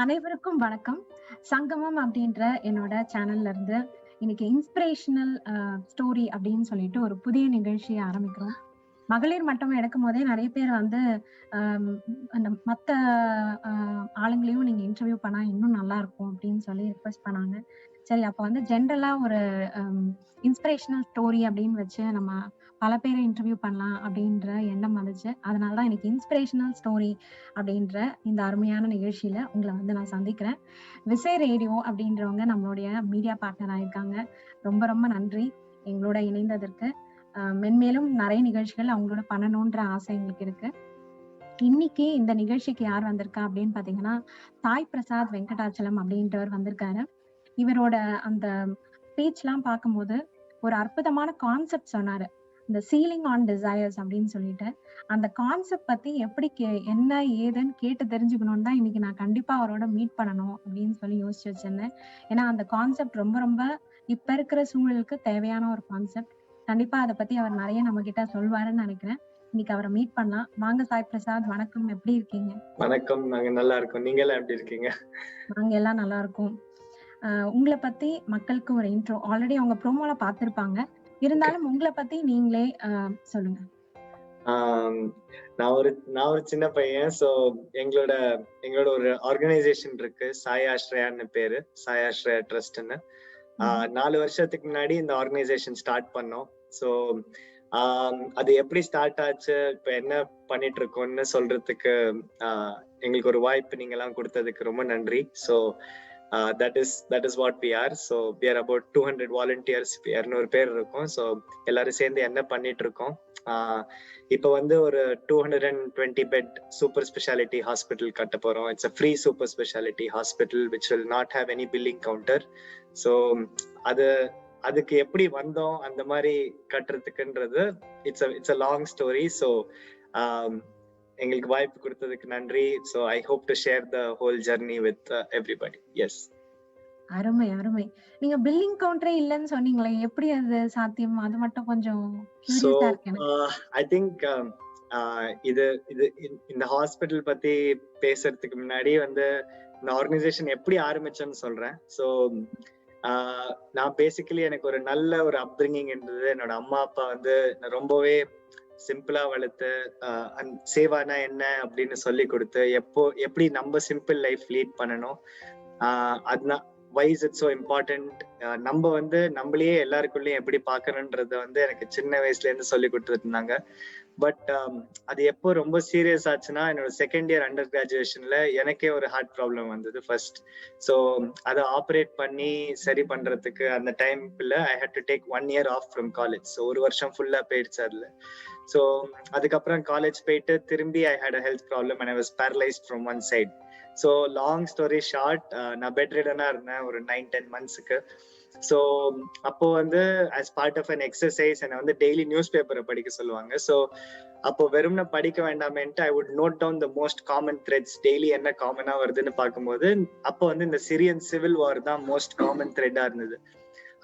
அனைவருக்கும் வணக்கம். சங்கமம் அப்படின்ற என்னோட சேனல்ல இருந்து இன்னைக்கு இன்ஸ்பிரேஷனல் ஸ்டோரி அப்படின்னு சொல்லிட்டு ஒரு புதிய நிகழ்ச்சியை ஆரம்பிக்கிறோம். மகளிர் மட்டம் எடுக்கும்போதே நிறைய பேர் வந்து ஆம், அந்த மத்த ஆளுங்களையும் நீங்க இன்டர்வியூ பண்ணா இன்னும் நல்லா இருக்கும் அப்படின்னு சொல்லி ரிக்வெஸ்ட் பண்ணாங்க. சரி, அப்ப வந்து ஜென்ரலா ஒரு இன்ஸ்பிரேஷனல் ஸ்டோரி அப்படின்னு வச்சு நம்ம பல பேரை இன்டர்வியூ பண்ணலாம் அப்படின்ற எண்ணம் வந்துச்சு. அதனால தான் இன்னைக்கு இன்ஸ்பிரேஷனல் ஸ்டோரி அப்படின்ற இந்த அருமையான நிகழ்ச்சியில உங்களை வந்து நான் சந்திக்கிறேன். விசை ரேடியோ அப்படின்றவங்க நம்மளுடைய மீடியா பார்ட்னர் ஆயிருக்காங்க. ரொம்ப ரொம்ப நன்றி எங்களோட இணைந்ததற்கு. மென்மேலும் நிறைய நிகழ்ச்சிகள் அவங்களோட பண்ணணுன்ற ஆசை எங்களுக்கு இருக்கு. இன்னைக்கு இந்த நிகழ்ச்சிக்கு யார் வந்திருக்கா அப்படின்னு பாத்தீங்கன்னா, சாய் பிரசாத் வெங்கடாச்சலம் அப்படின்றவர் வந்திருக்காரு. இவரோட அந்த ஸ்பீச்லாம் பார்க்கும்போது ஒரு அற்புதமான கான்செப்ட் சொன்னாரு. இந்த சீலிங் ஆன் டிசையர்ஸ் அப்படின்னு சொல்லிட்டு, அந்த கான்செப்ட் பத்தி எப்படி என்ன ஏதுன்னு கேட்டு தெரிஞ்சுக்கணும்னு தான் இன்னைக்கு நான் கண்டிப்பா அவரோட மீட் பண்ணணும் அப்படின்னு சொல்லி யோசிச்சு வச்சிருந்தேன். ஏன்னா அந்த கான்செப்ட் ரொம்ப ரொம்ப இப்ப இருக்கிற சூழலுக்கு தேவையான ஒரு கான்செப்ட். கண்டிப்பா அத பத்தி அவர் நிறைய நம்ம கிட்ட சொல்வாருன்னு நினைக்கிறேன். இன்னைக்கு அவரை மீட் பண்ணலாம். வாங்க சாய் பிரசாத், வணக்கம். எப்படி இருக்கீங்க? வணக்கம். நாங்க நல்லா இருக்கோம். நீங்க எல்லாம் எப்படி இருக்கீங்க? நாங்க எல்லாம் நல்லா இருக்கோம். உங்கள பத்தி மக்களுக்கு ஒரு இன்ட்ரோ ஆல்ரெடி அவங்க ப்ரோமோல பார்த்திருப்பாங்க. இருந்தாலும் உங்கள பத்தி நீங்களே சொல்லுங்க. ஆம், நான் ஒரு சின்ன பையன். சோ எங்களோட எங்களோட ஒரு ஆர்கனைசேஷன் இருக்கு, சாய் ஆஸ்ரயான்னு பேரு, சாய் ஆஸ்ரயா ட்ரஸ்ட்னு. 4 வருஷத்துக்கு முன்னாடி இந்த ஆர்கனைசேஷன் ஸ்டார்ட் பண்ணோம். சோ அது எப்படி ஸ்டார்ட் ஆச்சு, இப்ப என்ன பண்ணிட்டு இருக்கோம்னு சொல்றதுக்கு எங்களுக்கு ஒரு வாய்ப்பு நீங்க எல்லாம் கொடுத்ததுக்கு ரொம்ப நன்றி. So that is what we are. So we are about 200 volunteers. 200 பேர் இருக்கோம். ஸோ எல்லாரும் சேர்ந்து என்ன பண்ணிட்டு இருக்கோம். இப்போ வந்து ஒரு 220 பெட் சூப்பர் ஸ்பெஷாலிட்டி ஹாஸ்பிட்டல் கட்ட போறோம். It's a free super speciality hospital which will not have any billing counter. So அதுக்கு எப்படி வந்தோம் அந்த மாதிரி கட்டுறதுக்குன்றது it's a long story. So எங்களுக்கு வாய்ப்பு கொடுத்ததுக்கு நன்றி. So I hope to share the whole journey with everybody. Yes, அருமை அருமை. நீங்க பில்லிங் கவுண்டரே இல்லன்னு சொன்னீங்களே, எப்படி அது சாத்தியம்? அது மட்டும் கொஞ்சம் கியூரியஸா இருக்கு எனக்கு. ஐ திங்க் இது இது இந்த ஹாஸ்பிட்டல் பத்தி பேசுறதுக்கு முன்னாடி வந்து இந்த ஆர்கனைசேஷன் எப்படி ஆரம்பிச்சேன்னு சொல்றேன். ஸோ நான் பேசிக்கலி எனக்கு ஒரு நல்ல ஒரு அப்ரிங்கிங் இருந்தது. என்னோட அம்மா அப்பா வந்து ரொம்பவே சிம்பிளா வளர்த்து சேவானா என்ன அப்படின்னு சொல்லி கொடுத்து எப்படி நம்ம சிம்பிள் லைஃப் லீட் பண்ணணும், அதுதான் why is it so important, நம்ம வந்து நம்மளையே எல்லாருக்குள்ளயும் எப்படி பாக்கணும்ன்றத வந்து எனக்கு சின்ன வயசுல இருந்து சொல்லி கொடுத்துட்டு இருந்தாங்க. பட் அது எப்போ ரொம்ப சீரியஸ் ஆச்சுன்னா என்னோட செகண்ட் இயர் அண்டர் கிராஜுவேஷன்ல எனக்கே ஒரு ஹார்ட் ப்ராப்ளம் வந்தது ஃபர்ஸ்ட். ஸோ அதை ஆப்ரேட் பண்ணி சரி பண்றதுக்கு அந்த டைம்ல I had to take 1 year off from college. So ஒரு வருஷம் ஃபுல்லா போயிடுச்சு அதுல. ஸோ அதுக்கப்புறம் காலேஜ் போயிட்டு திரும்பி I had a health problem and I was paralysed from one side. So long story short, நான் பெட் ரிடனா இருந்தேன் ஒரு 9-10 monthsக்கு. ஸோ அப்போ வந்து as part of an exercise என்னை வந்து டெய்லி நியூஸ் பேப்பரை படிக்க சொல்லுவாங்க. ஸோ அப்போ வெறும்னா படிக்க வேண்டாமேன்ட்டு I would note down the most common threads. Daily என்ன காமனா வருதுன்னு பார்க்கும்போது அப்போ வந்து இந்த சிரியன் சிவில் வார் தான் மோஸ்ட் காமன் த்ரெட்டா இருந்தது.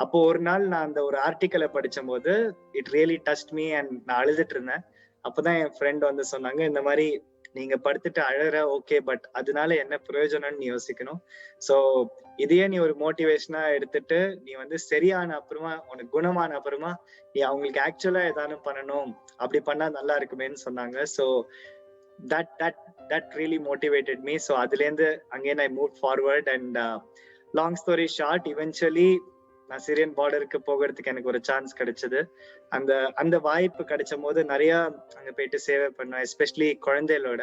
அப்போ ஒரு நாள் நான் அந்த ஒரு ஆர்டிக்கலை படிச்சும் போது it really touched me and நான் அழுதுட்டு இருந்தேன். அப்பதான் என் ஃப்ரெண்ட் வந்து சொன்னாங்க, இந்த மாதிரி நீங்க படுத்துட்டு அழற ஓகே, பட் அதனால என்ன பிரயோஜனம்னு யோசிக்கணும். சோ இதையே நீ ஒரு மோட்டிவேஷனா எடுத்துட்டு நீ வந்து சரியான அப்புறமா உனக்கு குணமான அப்புறமா நீ அவங்களுக்கு ஆக்சுவலா ஏதாவது பண்ணணும், அப்படி பண்ணா நல்லா இருக்குமேன்னு சொன்னாங்க. So that really motivated me. So அதுல இருந்து again I moved forward and long story short eventually நான் சிரியன் பார்டருக்கு போகிறதுக்கு எனக்கு ஒரு சான்ஸ் கிடைச்சது. அந்த வாய்ப்பு கிடைச்ச போது நிறைய அங்க போயிட்டு சேவை பண்ணேன், எஸ்பெஷலி குழந்தைகளோட.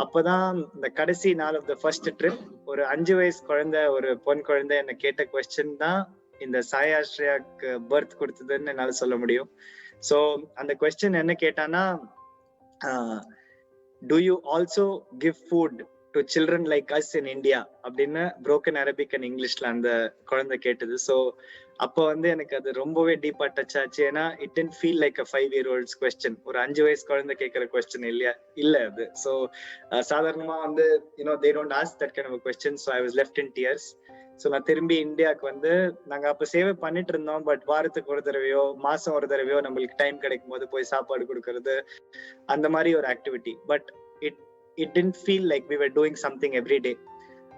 அப்பதான் இந்த கடைசி நாள் ஆஃப் த ஃபர்ஸ்ட் ட்ரிப் ஒரு 5 வயசு குழந்தை, ஒரு பொன் குழந்தை என்ன கேட்ட கொஸ்டின் தான் இந்த சாய் ஆஸ்ரயாக்கு பர்த் கொடுத்ததுன்னு என்னால சொல்ல முடியும். ஸோ அந்த கொஸ்டின் என்ன கேட்டானா, do you also give food to children like us in India அப்படின்னு broken Arabic and Englishல அந்த குழந்தை கேட்டது. ஸோ அப்போ வந்து எனக்கு அது ரொம்பவே டீப்பா டச் ஆச்சு. ஏன்னா it didn't feel like a 5-year-old's question. ஒரு 5 வயசு குழந்தை கேட்கிற கொஸ்டின் இல்ல அது. ஸோ சாதாரணமா வந்து they don't ask that kind of a question. So I was left in tears. So நான் திரும்பி இந்தியாவுக்கு வந்து, நாங்க அப்ப சேவை பண்ணிட்டு இருந்தோம், பட் வாரத்துக்கு ஒரு தடவையோ மாசம் ஒரு தடவையோ நம்மளுக்கு டைம் கிடைக்கும் போது போய் சாப்பாடு கொடுக்கறது, அந்த மாதிரி ஒரு activity. But it didn't feel like we were doing something every day.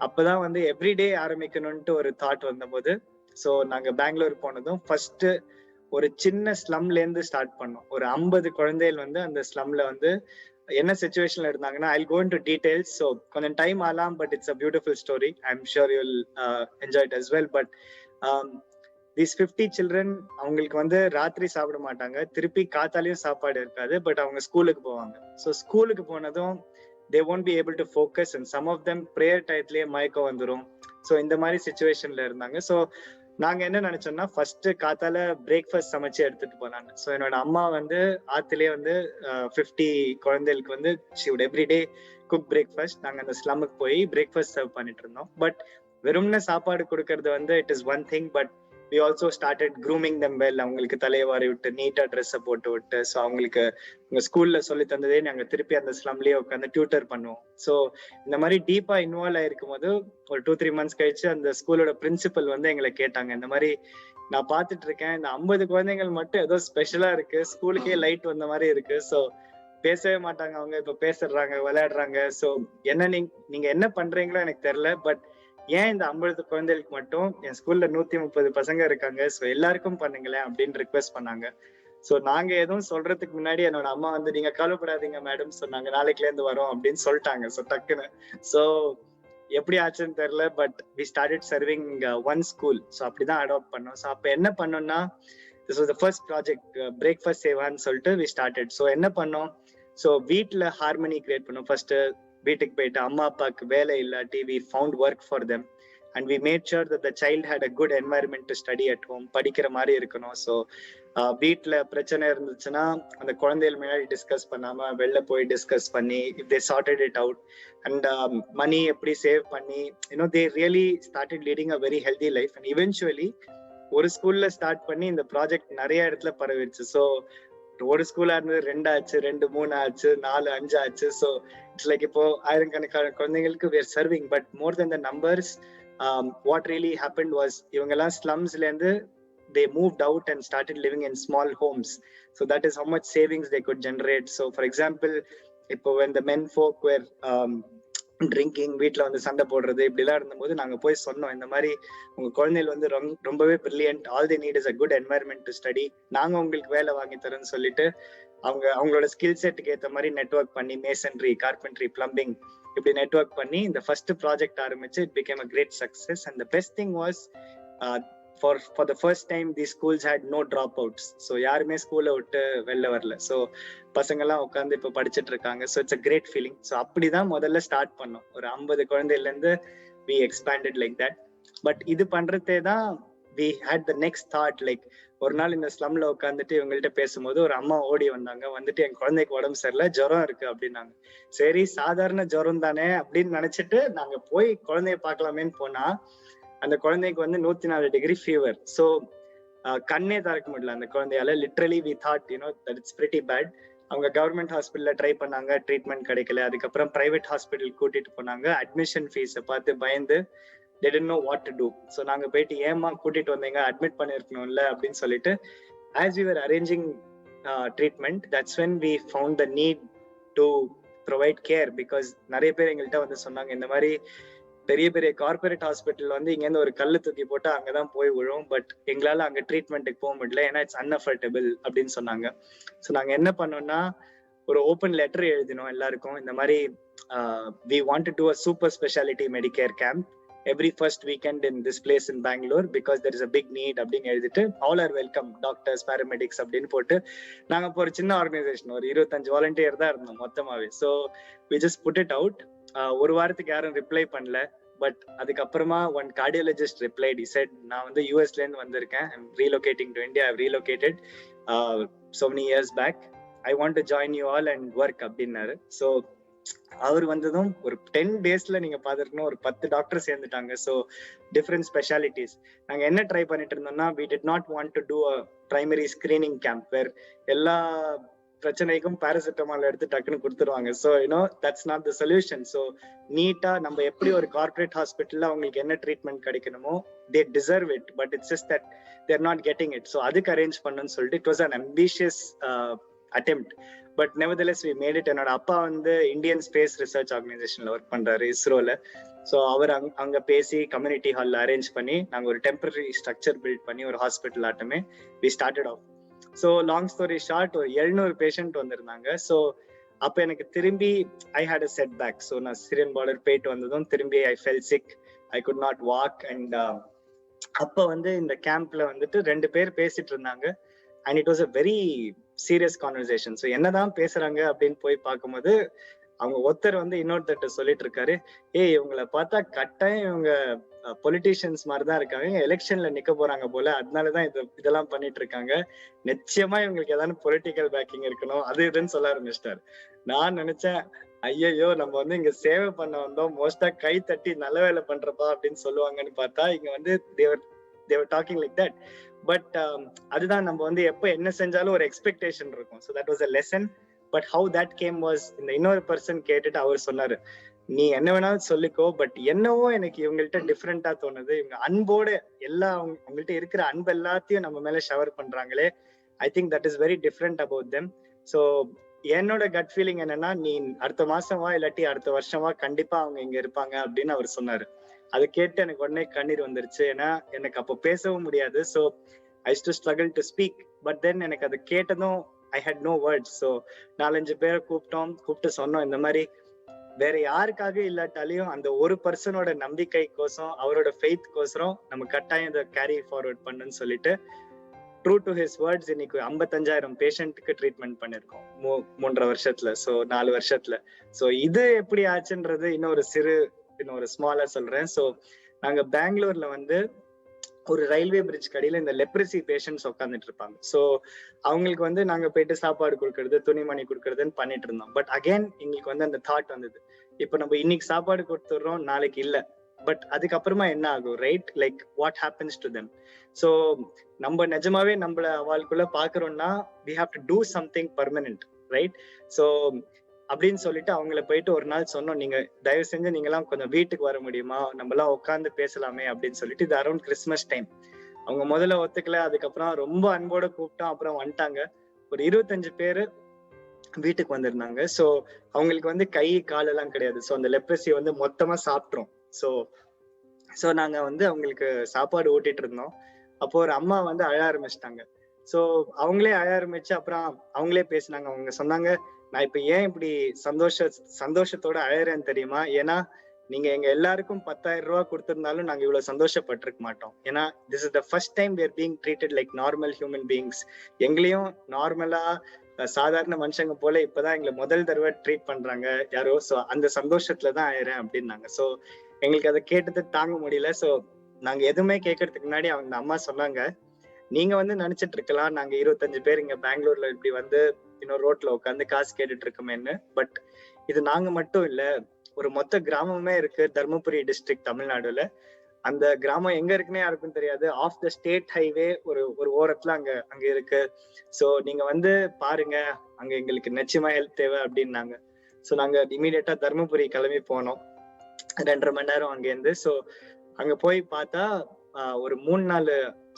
அப்பதான் வந்து எவ்ரிடே ஆரம்பிக்கணும்ட்டு ஒரு தாட் வந்தபோது, ஸோ நாங்க பெங்களூர் போனதும் ஃபர்ஸ்ட் ஒரு சின்ன ஸ்லம்ல இருந்து ஸ்டார்ட் பண்ணோம். ஒரு 50 குழந்தைகள் வந்து அந்த ஸ்லம்ல வந்து என்ன சிச்சுவேஷன்ல இருந்தாங்கன்னா, I go into details. So கொஞ்சம் டைம் ஆகலாம், but it's a beautiful story. I am sure you will enjoy it as well. But these 50 children, அவங்களுக்கு வந்து ராத்திரி சாப்பிட மாட்டாங்க, திருப்பி காத்தாலையும் சாப்பாடு இருக்காது, பட் அவங்க ஸ்கூலுக்கு போவாங்க. ஸோ ஸ்கூலுக்கு போனதும் they won't be able to focus, and some of them prayer டயத்துலயே மயக்கம் வந்துரும். ஸோ இந்த மாதிரி சிச்சுவேஷன்ல இருந்தாங்க. ஸோ நாங்க என்ன நினைச்சோம்னா, ஃபர்ஸ்ட் காத்தால பிரேக்ஃபாஸ்ட் சமைச்சு எடுத்துட்டு போனாங்க. ஸோ என்னோட அம்மா வந்து ஆத்திலே வந்து 50 குழந்தைகளுக்கு வந்து she would every day cook breakfast. நாங்க அந்த ஸ்லம்முக்கு போய் பிரேக்ஃபாஸ்ட் சர்வ் பண்ணிட்டு இருந்தோம். பட் வெறும்னே சாப்பாடு கொடுக்கறது வந்து it is one thing, but we also started grooming them well. அவங்களுக்கு தலைவாரி விட்டு நீட்டா ட்ரெஸ்ஸை போட்டு விட்டு, ஸோ அவங்களுக்கு உங்க ஸ்கூல்ல சொல்லி தந்ததே நாங்க திருப்பி அந்த ஸ்லம்லயே உட்காந்து டியூட்டர் பண்ணுவோம். ஸோ இந்த மாதிரி டீப்பா இன்வால்வ் ஆயிருக்கும் போது ஒரு 2-3 months கழிச்சு அந்த ஸ்கூலோட பிரின்சிபல் வந்து எங்களை கேட்டாங்க, இந்த மாதிரி நான் பாத்துட்டு இருக்கேன், இந்த 50 குழந்தைகள் மட்டும் ஏதோ ஸ்பெஷலா இருக்கு, ஸ்கூலுக்கே லைட் வந்த மாதிரி இருக்கு, ஸோ பேசவே மாட்டாங்க, அவங்க இப்ப பேசுறாங்க, விளையாடுறாங்க, ஸோ என்ன நீங்க என்ன பண்றீங்களோ எனக்கு தெரியல, பட் ஏன் இந்த 50 குழந்தைகளுக்கு மட்டும், என் ஸ்கூல்ல 130 பசங்க இருக்காங்க, ஸோ எல்லாருக்கும் பண்ணுங்களேன் அப்படின்னு ரிக்வெஸ்ட் பண்ணாங்க. ஸோ நாங்க எதுவும் சொல்றதுக்கு முன்னாடி என்னோட அம்மா வந்து நீங்க கவலைப்படாதீங்க மேடம் சொன்னாங்க, நாளைக்குல இருந்து வரோம் அப்படின்னு சொல்லிட்டாங்க. ஸோ டக்குன்னு ஸோ எப்படி ஆச்சுன்னு தெரியல, but we started serving one school. So அப்படிதான் அடாப்ட் பண்ணோம். ஸோ அப்ப என்ன பண்ணோம்னா, this was the first project, breakfast சேவான்னு சொல்லிட்டு வி ஸ்டார்டட். ஸோ என்ன பண்ணோம், ஸோ வீட்டுல ஹார்மனி கிரியேட் பண்ணோம். ஃபர்ஸ்ட் வீட்டுக்கு போயிட்டு அம்மா அப்பாவுக்கு வேலை இல்லாட்டி we found work for them and we made sure that the child had a good environment to study at home. படிக்கிற மாதிரி இருக்கணும். ஸோ வீட்டுல பிரச்சனை இருந்துச்சுன்னா அந்த குழந்தைகள் முன்னாடி டிஸ்கஸ் பண்ணாம வெளில போய் டிஸ்கஸ் பண்ணி if they sorted it out and money எப்படி சேவ் பண்ணி, they really started leading a very healthy life. And eventually ஒரு ஸ்கூல்ல ஸ்டார்ட் பண்ணி இந்த ப்ராஜெக்ட் நிறைய இடத்துல பரவிடுச்சு. ஸோ ஒரு ஸ்கூலா இருந்தது 2 ஆச்சு, 2, 3 ஆச்சு, 4, 5 ஆச்சு. ஸோ இட்ஸ் லைக் இப்போ ஆயிரக்கணக்கான குழந்தைங்களுக்கு we are serving, but more than the numbers, what really happened was இவங்க எல்லாம் ஸ்லம்ஸ்ல இருந்து they moved out and started living in small homes. So that is how much savings they could generate. So for example, இப்போ when the men folk were drinking, வீட்டுல வந்து சண்டை போடுறது, இப்படி எல்லாம் இருந்தபோது நாங்க போய் சொன்னோம், இந்த மாதிரி உங்க குழந்தைகள் வந்து ரொம்பவே brilliant, all the need is a good environment to study, நாங்க உங்களுக்கு வேலை வாங்கி தரோம்னு சொல்லிட்டு அவங்களோட ஸ்கில் செட்டுக்கு ஏற்ற மாதிரி நெட்வொர்க் பண்ணி மேசன்ட்ரி, கார்பென்ட்ரி, பிளம்பிங் இப்படி நெட்வொர்க் பண்ணி இந்த ஃபர்ஸ்ட் ப்ராஜெக்ட் ஆரம்பிச்சு it became a great success. And the best thing was for the first time these schools had no dropouts. So யாருமே ஸ்கூலை விட்டு வெளில வரல. ஸோ பசங்க எல்லாம் உட்காந்து இப்ப படிச்சுட்டு இருக்காங்க. So it's a great feeling. So அப்படிதான் முதல்ல ஸ்டார்ட் பண்ணோம். ஒரு 50 குழந்தைல இருந்து we expanded like that. But இது பண்றதே தான் we had the next thought. Like ஒரு நாள் இந்த ஸ்லம்ல உட்காந்துட்டு இவங்கள்ட்ட பேசும்போது ஒரு அம்மா ஓடி வந்தாங்க, வந்துட்டு என் குழந்தைக்கு உடம்பு சரியில்லை, ஜுரம் இருக்கு அப்படின்னாங்க. சரி, சாதாரண ஜுரம் தானே அப்படின்னு நினைச்சிட்டு நாங்க போய் குழந்தைய பார்க்கலாமேன்னு போனா அந்த குழந்தைக்கு வந்து 104 டிகிரி ஃபீவர். ஸோ கண்ணே திறக்க முடியல அந்த குழந்தையால. Literally we thought that it's pretty bad. அவங்க கவர்மெண்ட் ஹாஸ்பிட்டல்ல ட்ரை பண்ணாங்க, ட்ரீட்மெண்ட் கிடைக்கல. அதுக்கப்புறம் பிரைவேட் ஹாஸ்பிட்டல் கூட்டிட்டு போனாங்க. அட்மிஷன் ஃபீஸை பார்த்து பயந்து they didn't know what to do. So நாங்க போயிட்டு ஏமா கூட்டிட்டு வந்தீங்க, அட்மிட் பண்ணிருக்கணும்ல அப்படின்னு சொல்லிட்டு as we were arranging treatment, that's when we found the need to provide care. because நிறைய பேர் எங்கள்கிட்ட வந்து சொன்னாங்க, இந்த மாதிரி பெரிய பெரிய கார்பரேட் ஹாஸ்பிட்டல் வந்து இங்க இருந்து ஒரு கல்லு தூக்கி போட்டு அங்கதான் போய் விழும், பட் எங்களால அங்க ட்ரீட்மெண்ட்டுக்கு போக முடியல, ஏன்னா இட்ஸ் அன்அஃபோர்டபிள் அப்படின்னு சொன்னாங்க. ஸோ நாங்க என்ன பண்ணோம்னா ஒரு ஓப்பன் லெட்டர் எழுதினோம் எல்லாருக்கும், இந்த மாதிரி we want to do a super specialty Medicare camp every first weekend in this place in Bangalore because there is a big need அப்படின்னு எழுதிட்டு all are welcome, doctors, paramedics அப்படின்னு போட்டு நாங்க இப்போ ஒரு சின்ன ஆர்கனைசேஷன் ஒரு 25 வாலண்டியர் தான் இருந்தோம் மொத்தமாவே. So we just put it out. ஒரு வாரத்துக்கு யாரும் ரிப்ளை பண்ணல. பட் அதுக்கப்புறமா one cardiologist replied. he said நான் வந்து யூஎஸ்ல இருந்து வந்திருக்கேன், I'm relocating to India, I've relocated so many years back, I want to join you all and work அப்படின்னாரு. ஸோ அவர் வந்ததும் ஒரு 10 daysல நீங்க பாத்துருக்கணும் ஒரு 10 டாக்டர் சேர்ந்துட்டாங்க. So different specialities. நாங்க என்ன ட்ரை பண்ணிட்டு இருந்தோம்னா, we did not want to do a primary screening camp where எல்லா பிரச்சனைக்கும் பாராசிட்டமால் எடுத்து டக்குன்னு கொடுத்துருவாங்க. So that's not the solution. So நீட்டா நம்ம எப்படி ஒரு கார்பரேட் ஹாஸ்பிட்டல்ல அவங்களுக்கு என்ன treatment கிடைக்கணுமோ they deserve it, but it's just that they're not getting it. So அதுக்கு அரேஞ்ச் பண்ணணும்னு சொல்லிட்டு it was an ambitious attempt, but nevertheless we made it. என்னோட அப்பா வந்து இந்தியன் ஸ்பேஸ் ரிசர்ச் ஆர்கனைசேஷன்ல ஒர்க் பண்றாரு, இஸ்ரோல. ஸோ அவர் அங்க பேசி கம்யூனிட்டி ஹால்ல அரேஞ்ச் பண்ணி நாங்க ஒரு டெம்பரரி ஸ்ட்ரக்சர் பில்ட் பண்ணி ஒரு ஹாஸ்பிட்டல் ஆட்டமே we started off. So long story short, ஒரு 700 பேஷண்ட் வந்திருந்தாங்க. ஸோ அப்ப எனக்கு திரும்பி I had a setback. So நான் சிரியன் பார்டர் போயிட்டு வந்ததும் திரும்பி I fell sick, I could not walk. And அப்ப வந்து இந்த கேம்ப்ல வந்துட்டு 2 பேர் பேசிட்டு இருந்தாங்க. And it was a very serious conversation. So என்னதான் பேசுறாங்க அப்படின்னு போய் பார்க்கும்போது அவங்க ஒருத்தர் வந்து இன்னொருத்தர்கிட்ட சொல்லிட்டு இருக்காரு, ஏய் இவங்களை பார்த்தா கட்டாயம் இவங்க பொலிட்டீஷியன்ஸ் மாதிரிதான் இருக்காங்க, எலெக்ஷன்ல நிக்க போறாங்க போல, அதனாலதான் இதெல்லாம் பண்ணிட்டு இருக்காங்க, நிச்சயமா இவங்களுக்கு ஏதாவது பொலிட்டிக்கல் பேக்கிங் இருக்கணும் அது இதுன்னு சொல்ல ஆரம்பிச்சிட்டாரு. நான் நினைச்சேன், ஐயோ நம்ம வந்து இங்க சேவை பண்ண வந்தோம், மோஸ்டா கை தட்டி நல்ல வேலை பண்றப்பா அப்படின்னு சொல்லுவாங்கன்னு பார்த்தா இங்க வந்து தேவர் டாக்கிங் லைக் தட். பட் அதுதான் நம்ம வந்து எப்ப என்ன செஞ்சாலும் ஒரு எக்ஸ்பெக்டேஷன் இருக்கும். So that was a lesson. But how that game was, இந்த இன்னொரு பர்சன் கேட்டுட்டு அவர் சொன்னாரு, நீ என்ன வேணாலும் சொல்லிக்கோ, பட் என்னவோ எனக்கு இவங்கள்ட்ட டிஃப்ரெண்டா தோணுது, இவங்க அன்போட எல்லா அவங்கள்ட்ட இருக்கிற அன்பு எல்லாத்தையும் நம்ம மேல ஷவர் பண்றாங்களே, I think that is very different about them. So என்னோட கட் ஃபீலிங் என்னன்னா, நீ அடுத்த மாசம் வா, இல்லாட்டி அடுத்த வருஷம் வா, கண்டிப்பா அவங்க இங்க இருப்பாங்க அப்படின்னு அவர் சொன்னாரு. அதை கேட்டு எனக்கு உடனே கண்ணீர் வந்துருச்சு. ஏன்னா எனக்கு அப்போ பேசவும் முடியாது. So I to struggle to speak. But then எனக்கு அதை கேட்டதும் ஐ ஹேட் நோ வேர்ட்ஸ். ஸோ 4-5 பேரை கூப்பிட்டு சொன்னோம், இந்த மாதிரி வேற யாருக்காக இல்லாட்டாலையும் அந்த ஒரு பர்சனோட நம்பிக்கைக்கோசம், அவரோட ஃபெய்த் கோசரம் நம்ம கட்டாயம் இதை கேரி ஃபார்வர்ட் பண்ணுன்னு சொல்லிட்டு ட்ரூ டு ஹிஸ் வேர்ட்ஸ் இன்னைக்கு 55,000 பேஷண்ட்டுக்கு ட்ரீட்மெண்ட் பண்ணிருக்கோம் 3.5 வருஷத்துல. ஸோ 4 வருஷத்துல. ஸோ இது எப்படி ஆச்சுன்றது இன்னொரு ஸ்மாலா சொல்றேன். ஸோ நாங்க பெங்களூர்ல வந்து ஒரு ரயில்வே பிரிட்ஜ் கடையில இந்த லெப்ரசி பேஷண்ட்ஸ் உட்காந்துட்டு இருப்பாங்க. ஸோ அவங்களுக்கு வந்து நாங்க போயிட்டு சாப்பாடு கொடுக்கறது, துணிமணி கொடுக்கறதுன்னு பண்ணிட்டு இருந்தோம். பட் அகைன் எங்களுக்கு வந்து அந்த தாட் வந்தது, இப்ப நம்ம இன்னைக்கு சாப்பாடு கொடுத்துடுறோம், நாளைக்கு இல்ல, பட் அதுக்கப்புறமா என்ன ஆகும், right? Like what happens to them? So நம்ம நிஜமாவே நம்மள அவளுக்குள்ள பாக்குறோம்னா we have to do something permanent, right? So அப்படின்னு சொல்லிட்டு அவங்கள போயிட்டு ஒரு நாள் சொன்னோம், நீங்க தயவு செஞ்சு நீங்க எல்லாம் கொஞ்சம் வீட்டுக்கு வர முடியுமா, நம்ம எல்லாம் உட்காந்து பேசலாமே அப்படின்னு சொல்லிட்டு. இது அரௌண்ட் கிறிஸ்மஸ் டைம். அவங்க முதல்ல ஒத்துக்கல, அதுக்கப்புறம் ரொம்ப அன்போட கூப்பிட்டோம், அப்புறம் வந்துட்டாங்க. ஒரு 25 பேரு வீட்டுக்கு வந்திருந்தாங்க. ஸோ அவங்களுக்கு வந்து கை கால் எல்லாம் கிடையாது. ஸோ அந்த லெப்ரசி வந்து மொத்தமா சாப்பிட்றோம். ஸோ நாங்க வந்து அவங்களுக்கு சாப்பாடு ஊட்டிட்டு இருந்தோம். அப்போ ஒரு அம்மா வந்து அழ ஆரம்பிச்சிட்டாங்க. ஸோ அவங்களே அழ ஆரம்பிச்சு அப்புறம் அவங்களே பேசினாங்க. அவங்க சொன்னாங்க, நான் இப்ப ஏன் இப்படி சந்தோஷத்தோட அழறேன்னு தெரியுமா? ஏன்னா நீங்க எங்க எல்லாருக்கும் 10,000 ரூபாய் கொடுத்திருந்தாலும் நாங்க இவ்வளவு சந்தோஷப்பட்டிருக்க மாட்டோம். ஏன்னா this is the first time we are being treated like normal human beings. எங்களையும் நார்மலா சாதாரண மனுஷங்க போல இப்பதான் எங்களை முதல் தடவை ட்ரீட் பண்றாங்க யாரோ. ஸோ அந்த சந்தோஷத்துலதான் ஆயிரேன் அப்படின்னாங்க. ஸோ எங்களுக்கு அதை கேட்டது தாங்க முடியல. ஸோ நாங்க எதுவுமே கேட்கறதுக்கு முன்னாடி அவங்க அம்மா சொன்னாங்க, நீங்க வந்து நினைச்சிட்டு இருக்கலாம் நாங்க 25 பேர் இங்க பெங்களூர்ல இப்படி வந்து இன்னொரு ரோட்ல உட்காந்து காசு கேட்டுட்டு இருக்கோமேன்னு. பட் இது நாங்க மட்டும் இல்ல, ஒரு மொத்த கிராமமே இருக்கு தர்மபுரி டிஸ்ட்ரிக்ட் தமிழ்நாடுல. அந்த கிராமம் எங்க இருக்குன்னே யாருக்கும் தெரியாது. ஆஃப் த ஸ்டேட் ஹைவே ஒரு ஓரத்துல அங்க இருக்கு. ஸோ நீங்க வந்து பாருங்க, அங்க எங்களுக்கு நிச்சயமா ஹெல்ப் தேவை அப்படின்னாங்க. ஸோ நாங்க இமீடியட்டா தர்மபுரி கிளம்பி போனோம். 2.5 மணி நேரம் அங்கேருந்து. ஸோ அங்க போய் பார்த்தா ஒரு 3-4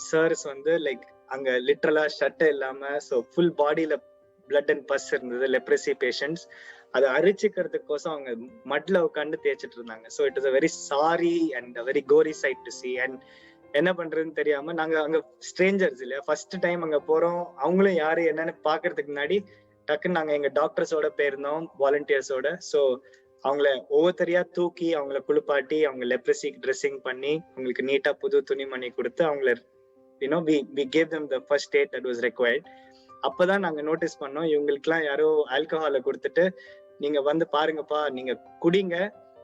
சர்ஸ் வந்து லைக் அங்க லிட்டரலா ஷர்ட் இல்லாம, ஸோ ஃபுல் பாடியில பிளட் அண்ட் பஸ் இருந்தது, லெப்ரசி பேஷண்ட்ஸ். அதை அரிச்சுக்கிறதுக்கோசம் அவங்க மட்ல உட்காந்து தேய்ச்சிட்டு இருந்தாங்க. So it is a very sorry and very கோரி சைட் டு சி. அண்ட் என்ன பண்றதுன்னு தெரியாம நாங்க அங்க ஸ்ட்ரேஞ்சர்ஸ் இல்லையா, ஃபர்ஸ்ட் டைம் அங்க போறோம், அவங்களும் யாரு என்னன்னு பாக்குறதுக்கு முன்னாடி டக்குன்னு நாங்க எங்க டாக்டர்ஸோட போயிருந்தோம், வாலண்டியர்ஸோட. ஸோ அவங்கள ஒவ்வொருத்தரையா தூக்கி அவங்கள குளிப்பாட்டி அவங்க லெப்ரசிக்கு ட்ரெஸ்ஸிங் பண்ணி அவங்களுக்கு நீட்டா புது துணிமணி கொடுத்து அவங்கள we gave them the first aid that was required. அப்பதான் நாங்க நோட்டீஸ் பண்ணோம், இவங்களுக்கு எல்லாம் யாரோ ஆல்கஹாலை கொடுத்துட்டு நீங்க வந்து பாருங்கப்பா, நீங்க குடிங்க,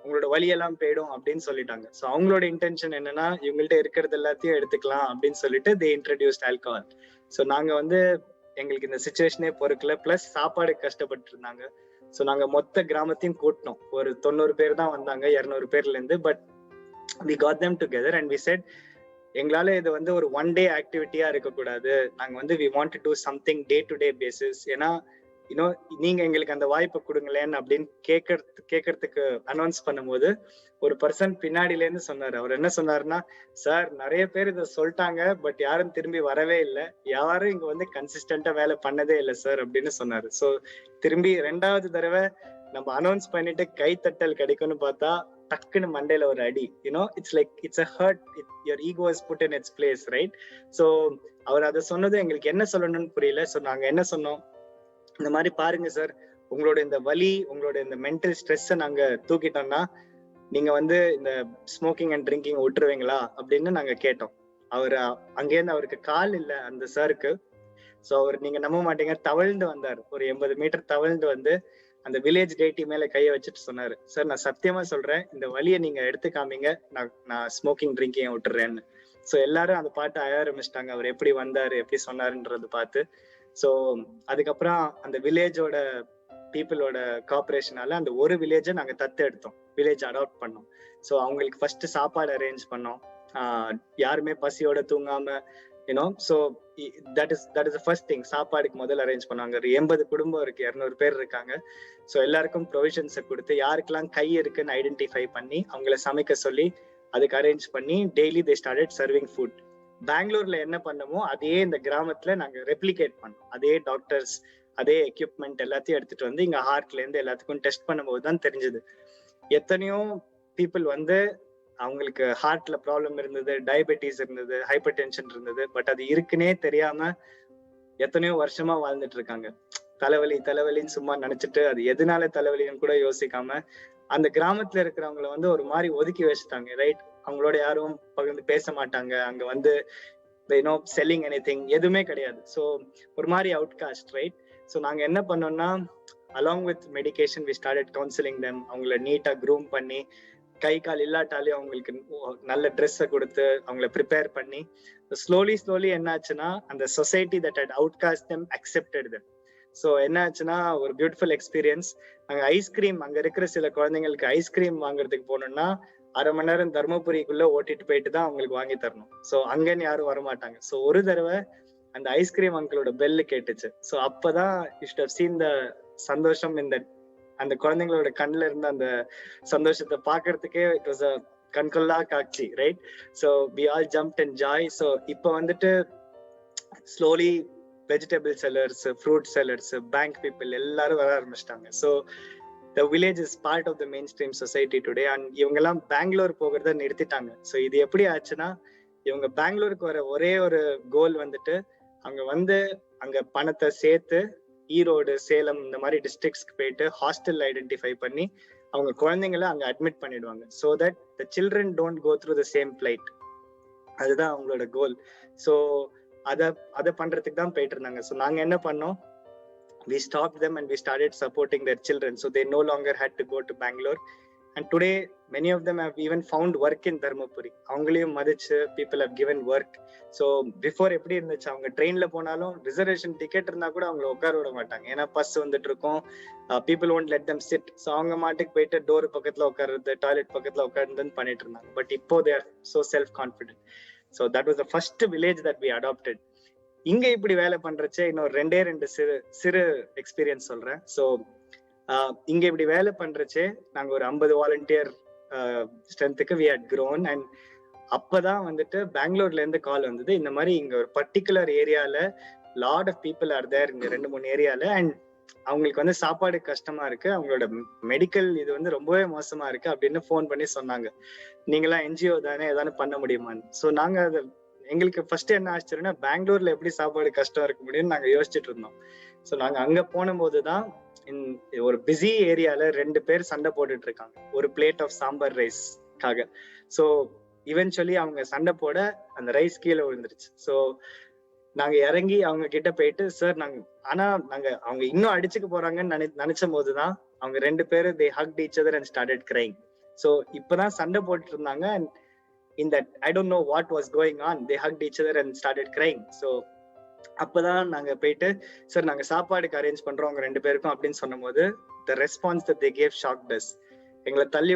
உங்களோட வலியெல்லாம் போயிடும் அப்படின்னு சொல்லிட்டாங்க. ஸோ அவங்களோட இன்டென்ஷன் என்னன்னா, இவங்கள்ட்ட இருக்கிறது எல்லாத்தையும் எடுத்துக்கலாம் அப்படின்னு சொல்லிட்டு they introduced alcohol. ஸோ நாங்க வந்து எங்களுக்கு இந்த சிச்சுவேஷனே பொறுக்கல, பிளஸ் சாப்பாடு கஷ்டப்பட்டு இருந்தாங்க. ஸோ நாங்க மொத்த கிராமத்தையும் கூட்டினோம். ஒரு 90 பேர் தான் வந்தாங்க 200 பேர்ல இருந்து. But we got them together and we said, எங்களால இது வந்து ஒரு ஒன் டே ஆக்டிவிட்டியா இருக்கக்கூடாது, நாங்க வந்து we want to do something day to day basis. ஏன்னா நீங்க எங்களுக்கு அந்த வாய்ப்பை கொடுங்களேன்னு அப்படின்னு கேட்கறதுக்கு அனௌன்ஸ் பண்ணும்போது ஒரு பர்சன் பின்னாடில இருந்து சொன்னாரு. அவர் என்ன சொன்னாருன்னா, சார் நிறைய பேர் இதை சொல்லிட்டாங்க, பட் யாரும் திரும்பி வரவே இல்லை, யாரும் இங்க வந்து கன்சிஸ்டன்டா வேலை பண்ணதே இல்லை சார் அப்படின்னு சொன்னாரு. ஸோ திரும்பி 2வது தடவை நம்ம அனௌன்ஸ் பண்ணிட்டு கைத்தட்டல் கிடைக்கும்னு பார்த்தா டக்குன்னு மண்டையில ஒரு அடி. It's like it's a hurt. Your ego is put in its place, right? So அவர் அதை சொன்னது எங்களுக்கு என்ன சொல்லணும்னு புரியல. ஸோ நாங்க என்ன சொன்னோம், இந்த மாதிரி பாருங்க சார், உங்களோட இந்த வலி, உங்களோட இந்த மென்டல் ஸ்ட்ரெஸ்ஸை நாங்க தூக்கிட்டோம்னா நீங்க இந்த ஸ்மோக்கிங் அண்ட் ட்ரிங்கிங் விட்டுருவீங்களா அப்படின்னு நாங்க கேட்டோம். அவர் அங்கேருந்து, அவருக்கு கால் இல்ல அந்த சாருக்கு. ஸோ அவர், நீங்க நம்ப மாட்டீங்க, தவழ்ந்து வந்தார். ஒரு 80 மீட்டர் தவழ்ந்து வந்து அந்த வில்லேஜ் டேட்டி மேல கையை வச்சுட்டு சொன்னாரு, சார் நான் சத்தியமா சொல்றேன், இந்த வலியை நீங்க எடுத்துக்காமீங்க, நான் ஸ்மோக்கிங் ட்ரிங்கிங் விட்டுறேன்னு. ஸோ எல்லாரும் அந்த பாட்டு அழ ஆரம்பிச்சிட்டாங்க, அவர் எப்படி வந்தாரு எப்படி சொன்னாருன்றது பார்த்து. ஸோ அதுக்கப்புறம் அந்த வில்லேஜோட பீப்புளோட கோஆபரேஷனால அந்த ஒரு வில்லேஜை நாங்க தத்து எடுத்தோம், வில்லேஜ் அடாப்ட் பண்ணோம். ஸோ அவங்களுக்கு ஃபர்ஸ்ட் சாப்பாடு அரேஞ்ச் பண்ணோம். யாருமே பசியோட தூங்காம, so that is the first thing. சாப்பாடுக்கு முதல்ல அரேஞ்ச் பண்ணாங்க. ஒரு 80 குடும்பம் இருக்கு, 200 பேர் இருக்காங்க. ஸோ எல்லாருக்கும் ப்ரொவிஷன்ஸை கொடுத்து, யாருக்கெல்லாம் கை இருக்குன்னு ஐடென்டிஃபை பண்ணி அவங்கள சமைக்க சொல்லி அதுக்கு அரேஞ்ச் பண்ணி daily they started serving food. பெங்களூர்ல என்ன பண்ணமோ அதே இந்த கிராமத்துல நாங்க ரெப்ளிகேட் பண்ணோம். அதே டாக்டர்ஸ், அதே எக்யூப்மெண்ட் எல்லாத்தையும் எடுத்துட்டு வந்து இங்க ஹார்ட்ல இருந்து எல்லாத்துக்கும் டெஸ்ட் பண்ணும்போது தான் தெரிஞ்சது, எத்தனையோ பீப்புள் அவங்களுக்கு ஹார்ட்ல ப்ராப்ளம் இருந்தது, டயபெட்டிஸ் இருந்தது, ஹைப்பர் டென்ஷன் இருந்தது, பட் அது இருக்குன்னே தெரியாம எத்தனையோ வருஷமா வாழ்ந்துட்டு இருக்காங்க. தலைவலின்னு சும்மா நினைச்சிட்டு அது எதனால தலைவலின்னு கூட யோசிக்காம அந்த கிராமத்துல இருக்கிறவங்களை ஒரு மாதிரி ஒதுக்கி வச்சுட்டாங்க, ரைட்? அவங்களோட யாரும் பகிர்ந்து பேச மாட்டாங்க. அங்க செல்லிங் எனிதிங் எதுவுமே கிடையாது. ஸோ ஒரு மாதிரி அவுட்காஸ்ட், ரைட்? ஸோ நாங்க என்ன பண்ணோம்னா, along with medication we started counselling them. அவங்கள நீட்டா க்ரூம் பண்ணி, கை கால் இல்லாட்டாலே அவங்களுக்கு நல்ல ட்ரெஸ்ஸை கொடுத்து அவங்கள ப்ரிப்பேர் பண்ணி, ஸ்லோலி என்ன ஆச்சுன்னா, அந்த society that had outcast them accepted them. So என்ன ஆச்சுன்னா, ஒரு பியூட்டிஃபுல் எக்ஸ்பீரியன்ஸ். நாங்க ஐஸ்கிரீம், அங்க இருக்கிற சில குழந்தைங்களுக்கு ஐஸ்கிரீம் வாங்குறதுக்கு போனோம்னா 1/2 மணி நேரம் தர்மபுரிக்குள்ள ஓட்டிட்டு போயிட்டு தான் அவங்களுக்கு வாங்கி தரணும். ஸோ அங்கன்னு யாரும் வரமாட்டாங்க. ஸோ ஒரு தடவை அந்த ஐஸ்கிரீம் அங்கிளோட பெல்லு கேட்டுச்சு. ஸோ அப்பதான் you should have seen the சந்தோஷம். அந்த குழந்தைங்களோட கண்ணுல இருந்த அந்த சந்தோஷத்தை பாக்குறதுக்கே இட் வாஸ் அ கண்கொள்ளா காட்சி, right? So we all jumped in joy. So இப்போ slowly vegetable sellers, fruit sellers, bank people எல்லாரும் வர ஆரம்பிச்சிட்டாங்க. So the village is part of the mainstream society today. and இவங்கெல்லாம் பெங்களூர் போகிறத நிறுத்திட்டாங்க. ஸோ இது எப்படி ஆச்சுன்னா, இவங்க பெங்களூருக்கு வர ஒரே ஒரு கோல் அங்க பணத்தை சேர்த்து ஈரோடு, சேலம் இந்த மாதிரி டிஸ்ட்ரிக்ட்ஸ்க்கு போயிட்டு ஹாஸ்டல் ஐடென்டிஃபை பண்ணி அவங்க குழந்தைங்களை அங்க அட்மிட் பண்ணிடுவாங்க. So that the children don't go through the same flight. அதுதான் அவங்களோட கோல். ஸோ அதை பண்றதுக்கு தான் போயிட்டு இருந்தாங்க. ஸோ நாங்க என்ன பண்ணோம், we stopped them and we started supporting their children, so they no longer had to go to Bangalore. And today many of them have even found work in Dharmapuri. அவங்களையும் மதிச்சு people have given work. so before எப்படி இருந்துச்சு, அவங்க ட்ரெயின்ல போனாலும் reservation ticket இருந்தா கூட அவங்களை உட்கார விட மாட்டாங்க, ஏன்னா பஸ் வந்துட்டு இருக்கும், people won't let them sit. so அவங்க மாட்டுக்கு போயிட்டு டோர் பக்கத்துல உட்காருறது, டாய்லெட் பக்கத்துல உட்காருதுன்னு பண்ணிட்டு இருந்தாங்க. பட் இப்போ they are so self confident. so that was the first village that we adopted. இங்க இப்படி வேலை பண்றச்சே இன்னொரு ரெண்டு சிறு எக்ஸ்பீரியன்ஸ் சொல்றேன். ஸோ இங்க இப்படி வேலை பண்றச்சே நாங்க ஒரு 50 volunteer ஸ்ட்ரென்த்துக்கு we had grown. and அப்பதான் பெங்களூர்ல இருந்து கால் வந்தது, இந்த மாதிரி இங்க ஒரு பர்டிகுலர் ஏரியால lot of people are there, இங்க 2-3 ஏரியால, அண்ட் அவங்களுக்கு சாப்பாடு கஷ்டமா இருக்கு, அவங்களோட மெடிக்கல் இது ரொம்பவே மோசமா இருக்கு அப்படின்னு போன் பண்ணி சொன்னாங்க. நீங்களாம் என்ஜிஓ தானே, ஏதாவது பண்ண முடியுமான்னு. ஸோ நாங்க அதை, எங்களுக்கு ஃபர்ஸ்ட் என்ன ஆச்சரியம்னா, பெங்களூர்ல எப்படி சாப்பாடு கஷ்டம் இருக்க முடியும்னு நாங்க யோசிச்சுட்டு இருந்தோம். ஸோ நாங்க அங்க போன போதுதான் ஒரு பிஸி ஏரியால 2 பேர் சண்டை போட்டுட்டு இருக்காங்க ஒரு பிளேட் ஆஃப் சாம்பார் ரைஸ்க்காக. ஸோ இவென்ச்சுவலி அவங்க சண்டை போட அந்த ரைஸ் கீழே விழுந்துருச்சு. ஸோ நாங்க இறங்கி அவங்க கிட்ட போயிட்டு, சார் அவங்க இன்னும் அடிச்சுக்க போறாங்கன்னு நினைச்ச போதுதான் அவங்க 2 பேரும் they hugged each other and started crying. So இப்பதான் சண்டை போட்டுட்டு இருந்தாங்க. in that I don't know what was going on, they hugged each other and started crying. so அப்பதான் நாங்க போயிட்டு, சார் நாங்க சாப்பாடுக்கு அரேஞ்ச் பண்றோம் அவங்க 2 பேருக்கும் அப்படின்னு சொன்னபோது the response that they gave shocked us. எங்களை தள்ளி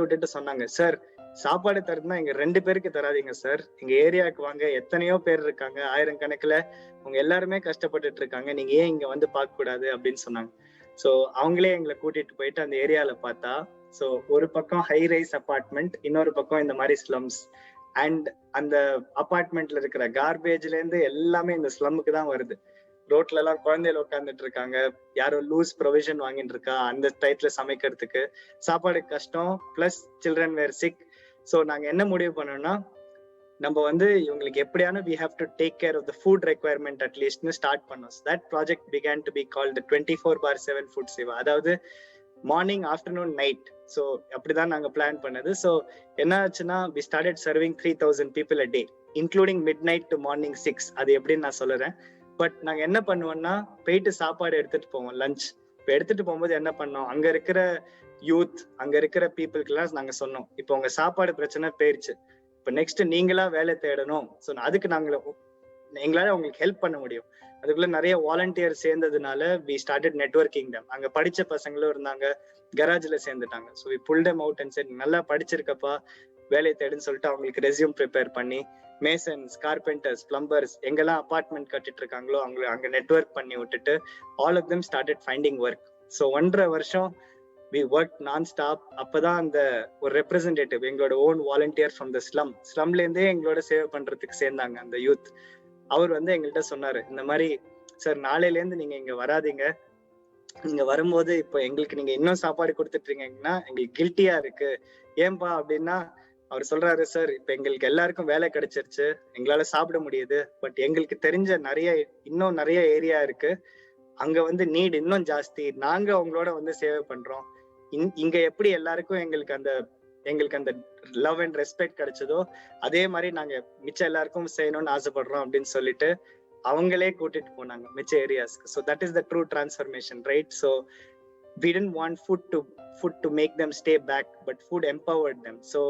விட்டுட்டு சொன்னாங்க, சார் சாப்பாடு தருதுன்னா எங்க 2 பேருக்கு தராதீங்க சார், எங்க ஏரியாவுக்கு வாங்க, எத்தனையோ பேர் இருக்காங்க, 1000 கணக்குல, அவங்க எல்லாருமே கஷ்டப்பட்டுட்டு இருக்காங்க, நீங்க ஏன் இங்க பார்க்க கூடாது அப்படின்னு சொன்னாங்க. ஸோ அவங்களே எங்களை கூட்டிட்டு போயிட்டு அந்த ஏரியால பார்த்தா, ஸோ ஒரு பக்கம் ஹை ரைஸ் அபார்ட்மெண்ட், இன்னொரு பக்கம் இந்த மாதிரி ஸ்லம்ஸ். அண்ட் அந்த அபார்ட்மெண்ட்ல இருக்கிற கார்பேஜ்ல இருந்து எல்லாமே இந்த ஸ்லம்முக்கு தான் வருது. ரோட்ல எல்லாம் குழந்தைகள் உட்காந்துட்டு இருக்காங்க, யாரோ லூஸ் ப்ரொவிஷன் வாங்கிட்டு இருக்கா, அந்த டயத்துல சமைக்கிறதுக்கு சாப்பாடு கஷ்டம், பிளஸ் சில்ட்ரன் வேர் சிக். ஸோ நாங்க என்ன முடிவு பண்ணோம்னா, நம்ம வந்து இவங்களுக்கு எப்படியான we have to take care of the food requirement at least னு ஸ்டார்ட் பண்ணோம். So that project began to be called the 24/7 food seva. அதாவது மார்னிங், ஆஃப்டர்நூன், நைட். ஸோ அப்படிதான் நாங்க பிளான் பண்ணது. ஸோ என்ன ஆச்சுன்னா, we started serving 3,000 people a day, including midnight to morning 6. அது எப்படின்னு நான் சொல்லுறேன். பட் நாங்க என்ன பண்ணுவோம்னா, போயிட்டு சாப்பாடு எடுத்துட்டு போவோம், லஞ்ச். இப்போ எடுத்துட்டு போகும்போது என்ன பண்ணோம், அங்க இருக்கிற யூத், அங்க இருக்கிற பீப்புளுக்கு எல்லாம் நாங்க சொன்னோம், இப்போ உங்க சாப்பாடு பிரச்சனை போயிருச்சு, இப்போ நெக்ஸ்ட் நீங்களா வேலை தேடணும். ஸோ அதுக்கு எங்களால உங்களுக்கு ஹெல்ப் பண்ண முடியும். அதுக்குள்ள நிறைய volunteer சேர்ந்ததுனால we started networking them. அங்க படிச்ச பசங்களும் இருந்தாங்க, கராஜ்ல சேர்ந்துட்டாங்க. So we pulled them out and said, நல்லா படிச்சிருக்கப்பா, வேலை தேடுன்னு சொல்லிட்டு அவங்களுக்கு ரெஸ்யூம் ப்ரிப்பேர் பண்ணி, மேசன்ஸ், கார்பெண்டர்ஸ், பிளம்பர்ஸ், எங்கெல்லாம் அபார்ட்மெண்ட் கட்டிட்டு இருக்காங்களோ அவங்களை அங்க நெட்வொர்க் பண்ணி விட்டுட்டு all of them started finding work. So 1.5 வருஷம் we worked non-stop. அப்பதான் அந்த ஒரு ரெப்ரசன்டேட்டிவ், எங்களோட ஓன் வாலண்டியர் ஃப்ரம் த ஸ்லம்ல இருந்தே எங்களோட சேவ் பண்றதுக்கு சேர்ந்தாங்க அந்த யூத். அவர் வந்து எங்கள்கிட்ட சொன்னாரு, இந்த மாதிரி சார் நாளையில இருந்து நீங்க இங்க வராதீங்க, நீங்க வரும்போது இப்போ எங்களுக்கு நீங்க இன்னும் சாப்பாடு கொடுத்துட்டு இருக்கீங்கன்னா எங்களுக்கு கில்ட்டியா இருக்கு. ஏன்பா அப்படின்னா, அவர் சொல்றாரு, சார் இப்ப எங்களுக்கு எல்லாருக்கும் வேலை கிடைச்சிருச்சு, எங்களால சாப்பிட முடியுது, பட் எங்களுக்கு தெரிஞ்ச இன்னும் நிறைய ஏரியா இருக்கு, அங்க வந்து நீட் இன்னும் ஜாஸ்தி, நாங்க அவங்களோட வந்து சேவை பண்றோம். இங்க எப்படி எல்லாருக்கும் எங்களுக்கு அந்த லவ் அண்ட் ரெஸ்பெக்ட் கிடைச்சதோ அதே மாதிரி நாங்க மிச்சம் எல்லாருக்கும் செய்யணும்னு ஆசைப்படுறோம் அப்படின்னு சொல்லிட்டு அவங்களே கூட்டிட்டு போனாங்க மிச்ச ஏரியாஸ்க்கு. So that is the true transformation, right? So we didn't want food to make them stay back, but food empowered them. So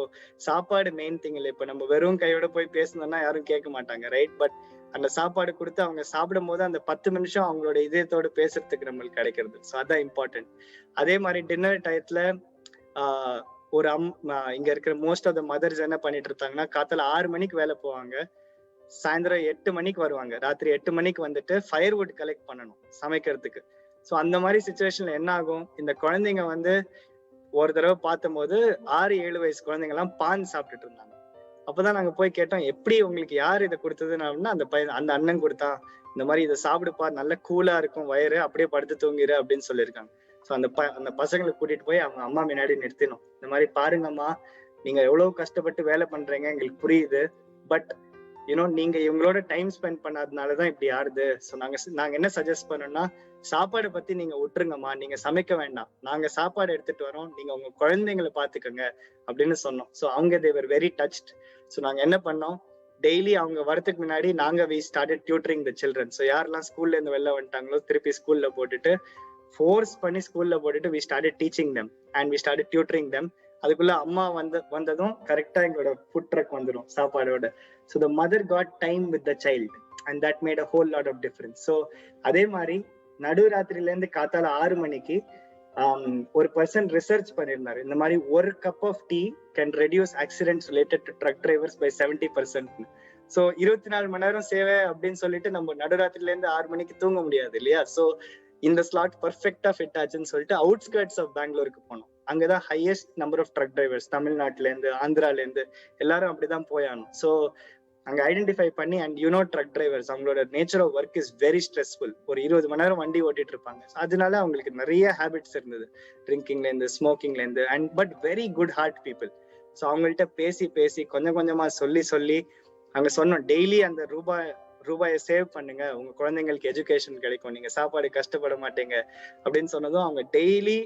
சாப்பாடு மெயின் திங் இல்லை. இப்போ நம்ம வெறும் கையோட போய் பேசணும்னா யாரும் கேட்க மாட்டாங்க, ரைட்? பட் அந்த சாப்பாடு கொடுத்து அவங்க சாப்பிடும் போது அந்த 10 நிமிஷம் அவங்களோட இதயத்தோடு பேசுறதுக்கு நம்மளுக்கு கிடைக்கிறது. ஸோ அதான் இம்பார்ட்டன்ட். அதே மாதிரி டின்னர் டயத்துல ஒரு இங்க இருக்கிற மோஸ்ட் ஆஃப் த மதர்ஸ் என்ன பண்ணிட்டு இருந்தாங்கன்னா, காத்தால 6 மணிக்கு வேலை போவாங்க, சாயந்தரம் 8 மணிக்கு வருவாங்க, ராத்திரி 8 மணிக்கு வந்துட்டு ஃபயர்வுட் கலெக்ட் பண்ணணும் சமைக்கிறதுக்கு. ஸோ அந்த மாதிரி சுச்சுவேஷன்ல என்ன ஆகும், இந்த குழந்தைங்க வந்து ஒரு தடவை பார்த்தும் போது 6-7 வயசு குழந்தைங்க எல்லாம் பான் சாப்பிட்டுட்டு இருந்தாங்க. அப்பதான் நாங்க போய் கேட்டோம், எப்படி உங்களுக்கு யாரு இதை கொடுத்ததுன்னா, அந்த அண்ணன் கொடுத்தான், இந்த மாதிரி இதை சாப்பிடுப்பா, நல்ல கூலா இருக்கும் வயிறு, அப்படியே படுத்து தூங்கிரு அப்படின்னு சொல்லியிருக்காங்க. ஸோ அந்த பசங்களை கூட்டிட்டு போய் அவங்க அம்மா முன்னாடி நிறுத்தினோம். இந்த மாதிரி பாருங்கம்மா, நீங்க எவ்வளவு கஷ்டப்பட்டு வேலை பண்றீங்க, எங்களுக்கு புரியுது, பட் நீங்க இவங்களோட டைம் ஸ்பெண்ட் பண்ணாதனாலதான் இப்படி ஆறுது. ஸோ நாங்க என்ன சஜஸ்ட் பண்ணோம்னா, சாப்பாடு பத்தி நீங்க விட்டுருங்கம்மா, நீங்க சமைக்க வேண்டாம், நாங்க சாப்பாடு எடுத்துட்டு வரோம், நீங்க உங்க குழந்தைங்களை பாத்துக்கோங்க அப்படின்னு சொன்னோம். ஸோ அவங்க they were very touched. So நாங்க என்ன பண்ணோம், டெய்லி அவங்க வரதுக்கு முன்னாடி நாங்க we started tutoring the children. So யாரெல்லாம் ஸ்கூல்ல இருந்து வெளில வந்துட்டாங்களோ திருப்பி ஸ்கூல்ல போட்டுட்டு ஃபோர்ஸ் பண்ணி ஸ்கூல்ல போட்டுட்டு we started teaching them and we started tutoring them. அதுக்குள்ள அம்மா வந்ததும் கரெக்டா எங்களோட ஃபுட் ட்ரக் வந்துடும் சாப்பாடோட. So the mother got time with the child and that made a whole lot of difference. So அதே மாதிரி நடுராத்திரில இருந்து காத்தால 6 மணிக்கு ஒரு பர்சன் ரிசர்ச் பண்ணிருந்தாரு, இந்த மாதிரி ஒரு cup of tea can reduce accidents related to truck drivers by 70%. So 24 மணி நேரம் சேவை அப்படின்னு சொல்லிட்டு நம்ம நடுராத்திரில இருந்து 6 மணிக்கு தூங்க முடியாது இல்லையா? ஸோ இந்த ஸ்லாட் பர்ஃபெக்டா ஃபிட் ஆச்சுன்னு சொல்லிட்டு அவுட்ஸ்கர்ட்ஸ் ஆஃப் பெங்களூருக்கு போனோம். அங்கதான் highest number of truck drivers தமிழ்நாட்டுல இருந்து, ஆந்திரால இருந்து எல்லாரும் அப்படிதான் போயானோம். ஸோ அங்க ஐடென்டிஃபை பண்ணி, அண்ட் ட்ரக் டிரைவர்ஸ் அவங்களோட nature of work is very stressful. ஒரு 20 மணி நேரம் வண்டி ஓட்டிட்டு இருப்பாங்க. அதனால அவங்களுக்கு நிறைய ஹேபிட்ஸ் இருந்தது, ட்ரிங்கிங்ல இருந்து, ஸ்மோக்கிங்ல இருந்து, and but very good heart people. So அவங்கள்ட்ட பேசி கொஞ்சம் கொஞ்சமா சொல்லி அங்க சொன்னோம், டெய்லி அந்த ரூபாயை சேவ் பண்ணுங்க, உங்க குழந்தைங்களுக்கு எஜுகேஷன் கிடைக்கும், நீங்க சாப்பாடு கஷ்டப்பட மாட்டீங்க அப்படின்னு சொன்னதும் அவங்க டெய்லி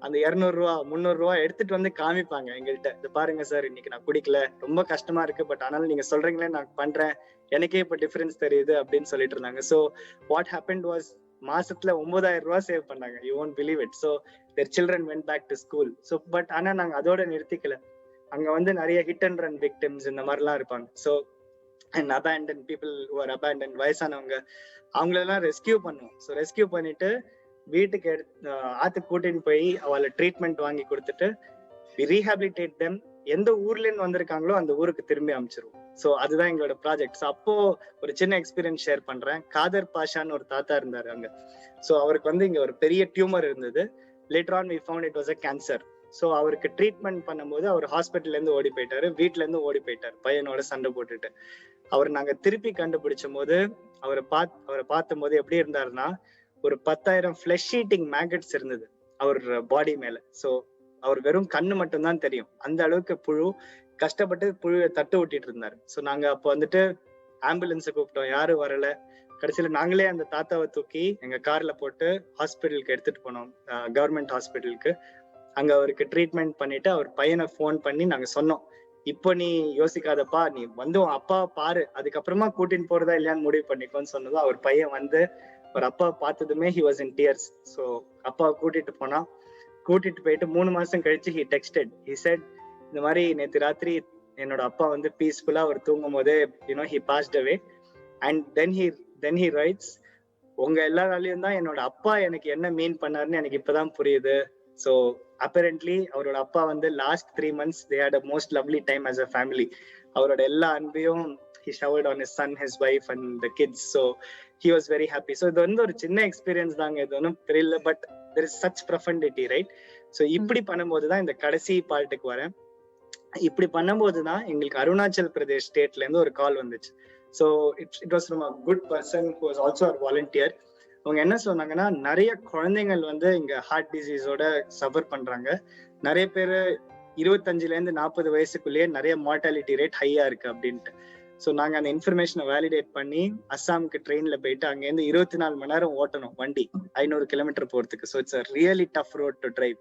அந்த 200 ரூபா 300 ரூபா எடுத்துட்டு வந்து காமிப்பாங்க எங்கள்கிட்ட. இது பாருங்க சார், இன்னைக்கு நான் குடிக்கல, ரொம்ப கஷ்டமா இருக்கு, பட் ஆனாலும் நீங்க சொல்றீங்களே நான் பண்றேன், எனக்கே இப்ப டிஃபரன்ஸ் தெரியுது அப்படின்னு சொல்லிட்டு இருந்தாங்க. ஸோ வாட் ஹேப்பன்ட் வாஸ், மாசத்துல 9,000 ரூபாய் சேவ் பண்ணாங்க. You won't believe it. So their children went back to school. So but ஆனா நாங்க அதோட நிறுத்திக்கல. அங்க வந்து நிறைய ஹிட் அண்ட் ரன் விக்டிம்ஸ் இந்த மாதிரிலாம் இருப்பாங்க. So and abandoned people who are abandoned, வயசானவங்க, அவங்களெல்லாம் ரெஸ்கியூ பண்ணுவோம். ஸோ ரெஸ்கியூ பண்ணிட்டு வீட்டுக்கு ஆத்துக்கு கூட்டின்னு போய் அவளை ட்ரீட்மெண்ட் வாங்கி கொடுத்துட்டு we rehabilitate them. எந்த ஊர்ல இருந்து வந்திருக்காங்களோ அந்த ஊருக்கு திரும்பி அமைச்சிருவோம். ஸோ அதுதான் எங்களோட ப்ராஜெக்ட். ஸோ அப்போ ஒரு சின்ன எக்ஸ்பீரியன்ஸ் ஷேர் பண்றேன். காதர் பாஷான்னு ஒரு தாத்தா இருந்தாரு அங்க. ஸோ அவருக்கு வந்து இங்க ஒரு பெரிய டியூமர் இருந்தது. Later on we found it was a cancer. So அவருக்கு ட்ரீட்மெண்ட் பண்ணும்போது அவர் ஹாஸ்பிட்டல்ல இருந்து ஓடி போயிட்டாரு, வீட்டுல இருந்து ஓடி போயிட்டாரு பையனோட சண்டை போட்டுட்டு. அவர் நாங்க திருப்பி கண்டுபிடிச்ச போது அவரை பார்த்த போது எப்படி இருந்தாருன்னா, ஒரு 10,000 ஃபிளஷ் ஈட்டிங் மேகட்ஸ் இருந்தது அவர் பாடி மேல. சோ அவர் வெறும் கண்ணு மட்டும் தான் தெரியும், அந்த அளவுக்கு புழு. கஷ்டப்பட்டு புழுவை தட்டு விட்டிட்டு இருந்தாரு. சோ நாங்க அப்ப வந்துட்டு ஆம்புலன்ஸை கூப்பிட்டோம், யாரும் வரல. கடைசியில நாங்களே அந்த தாத்தாவை தூக்கி எங்க கார்ல போட்டு ஹாஸ்பிட்டலுக்கு எடுத்துட்டு போனோம், கவர்மெண்ட் ஹாஸ்பிட்டலுக்கு. அங்க அவருக்கு ட்ரீட்மெண்ட் பண்ணிட்டு அவர் பையனை போன் பண்ணி நாங்க சொன்னோம், இப்போ நீ யோசிக்காதப்பா, நீ வந்து உன் அப்பா பாரு, அதுக்கப்புறமா கூட்டின்னு போறதா இல்லையான்னு முடிவு பண்ணிக்கோன்னு சொன்னதும் அவர் பையன் வந்து ஒரு அப்பா பார்த்ததுமே he was in tears. So அப்பாவை கூட்டிட்டு போனா, கூட்டிட்டு போயிட்டு 3 மாசம் கழிச்சு he texted, he said இந்த மாதிரி நேற்று ராத்திரி என்னோட அப்பா வந்து பீஸ்ஃபுல்லா அவர் தூங்கும் போதே he passed away. And then he writes, உங்க எல்லாராலையும் தான் என்னோட அப்பா எனக்கு என்ன மீன் பண்ணாருன்னு எனக்கு இப்பதான் புரியுது. ஸோ apparently அவரோட அப்பா வந்து last 3 months they had a most lovely time as a family. அவரோட எல்லா அன்பையும் he showered on his son, his wife and the kids. So he was very happy. So இது வந்து ஒரு சின்ன எக்ஸ்பீரியன்ஸ் தாங்க, இது ஒன்றும் தெரியல, but there is such profundity, right? So இப்படி பண்ணும்போது தான் இந்த கடைசி பார்ட்டுக்கு வரேன். இப்படி பண்ணும்போது தான் எங்களுக்கு அருணாச்சல் பிரதேஷ் ஸ்டேட்ல இருந்து ஒரு கால் வந்துச்சு. So it was from a good person who was also a volunteer. அவங்க என்ன சொன்னாங்கன்னா, நிறைய குழந்தைகள் வந்து இங்க ஹார்ட் டிசீஸோட சஃபர் பண்றாங்க. நிறைய பேர் 25 to 40 வயசுக்குள்ளேயே நிறைய மார்டாலிட்டி ரேட் ஹையா இருக்கு அப்படின்ட்டு. ஸோ நாங்க அந்த இன்ஃபர்மேஷனை வேலிடேட் பண்ணி அஸ்ஸாமுக்கு ட்ரெயின்ல போயிட்டு அங்கேருந்து 24 மணி நேரம் ஓட்டணும் வண்டி, 500 கிலோமீட்டர் போறதுக்கு. So it's a really tough road to drive.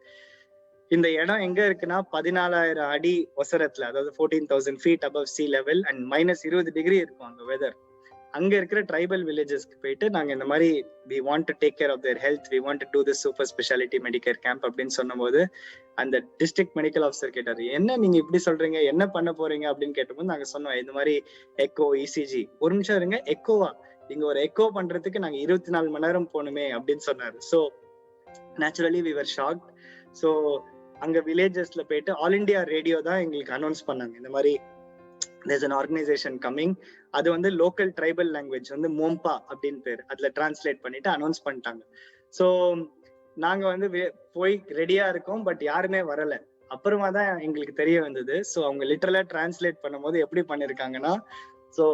இந்த இடம் எங்க இருக்குன்னா 14,000 அடி ஒசரத்துல, அதாவது 14,000 feet above sea level and -20 degree இருக்கும் அங்க வெதர். அங்க இருக்கிற ட்ரைபல் வில்லேஜஸ்க்கு போயிட்டு நாங்க இந்த மாதிரி we want to take care of their health, we want to do this super specialty medicare camp அப்படின்னு சொன்னபோது அந்த டிஸ்ட்ரிக்ட் மெடிக்கல் ஆஃபீஸர் கேட்டாரு, என்ன நீங்க இப்படி சொல்றீங்க, என்ன பண்ண போறீங்க அப்படின்னு கேட்டபோது நாங்க சொன்னோம், இந்த மாதிரி எக்கோ, இசிஜி. ஒரு நிமிஷம் இருங்க, எக்கோவா? இங்க ஒரு எக்கோ பண்றதுக்கு நாங்க 24 மணி நேரம் போகணுமே அப்படின்னு சொன்னாரு. So naturally we were shocked. So அங்க வில்லேஜஸ்ல போயிட்டு ஆல் இண்டியா ரேடியோ தான் எங்களுக்கு அனௌன்ஸ் பண்ணாங்க, இந்த மாதிரி there's an organization coming. அது வந்து லோக்கல் ட்ரைபல் லாங்குவேஜ் வந்து மோம்பா அப்படின்னு பேர், அதுல டிரான்ஸ்லேட் பண்ணிட்டு அனௌன்ஸ் பண்ணிட்டாங்க. ஸோ நாங்க வந்து போய் ரெடியா இருக்கோம், பட் யாருமே வரல. அப்புறமா தான் எங்களுக்கு தெரிய வந்தது. ஸோ அவங்க லிட்டரலா டிரான்ஸ்லேட் பண்ணும்போது எப்படி பண்ணிருக்காங்கன்னா, ஸோ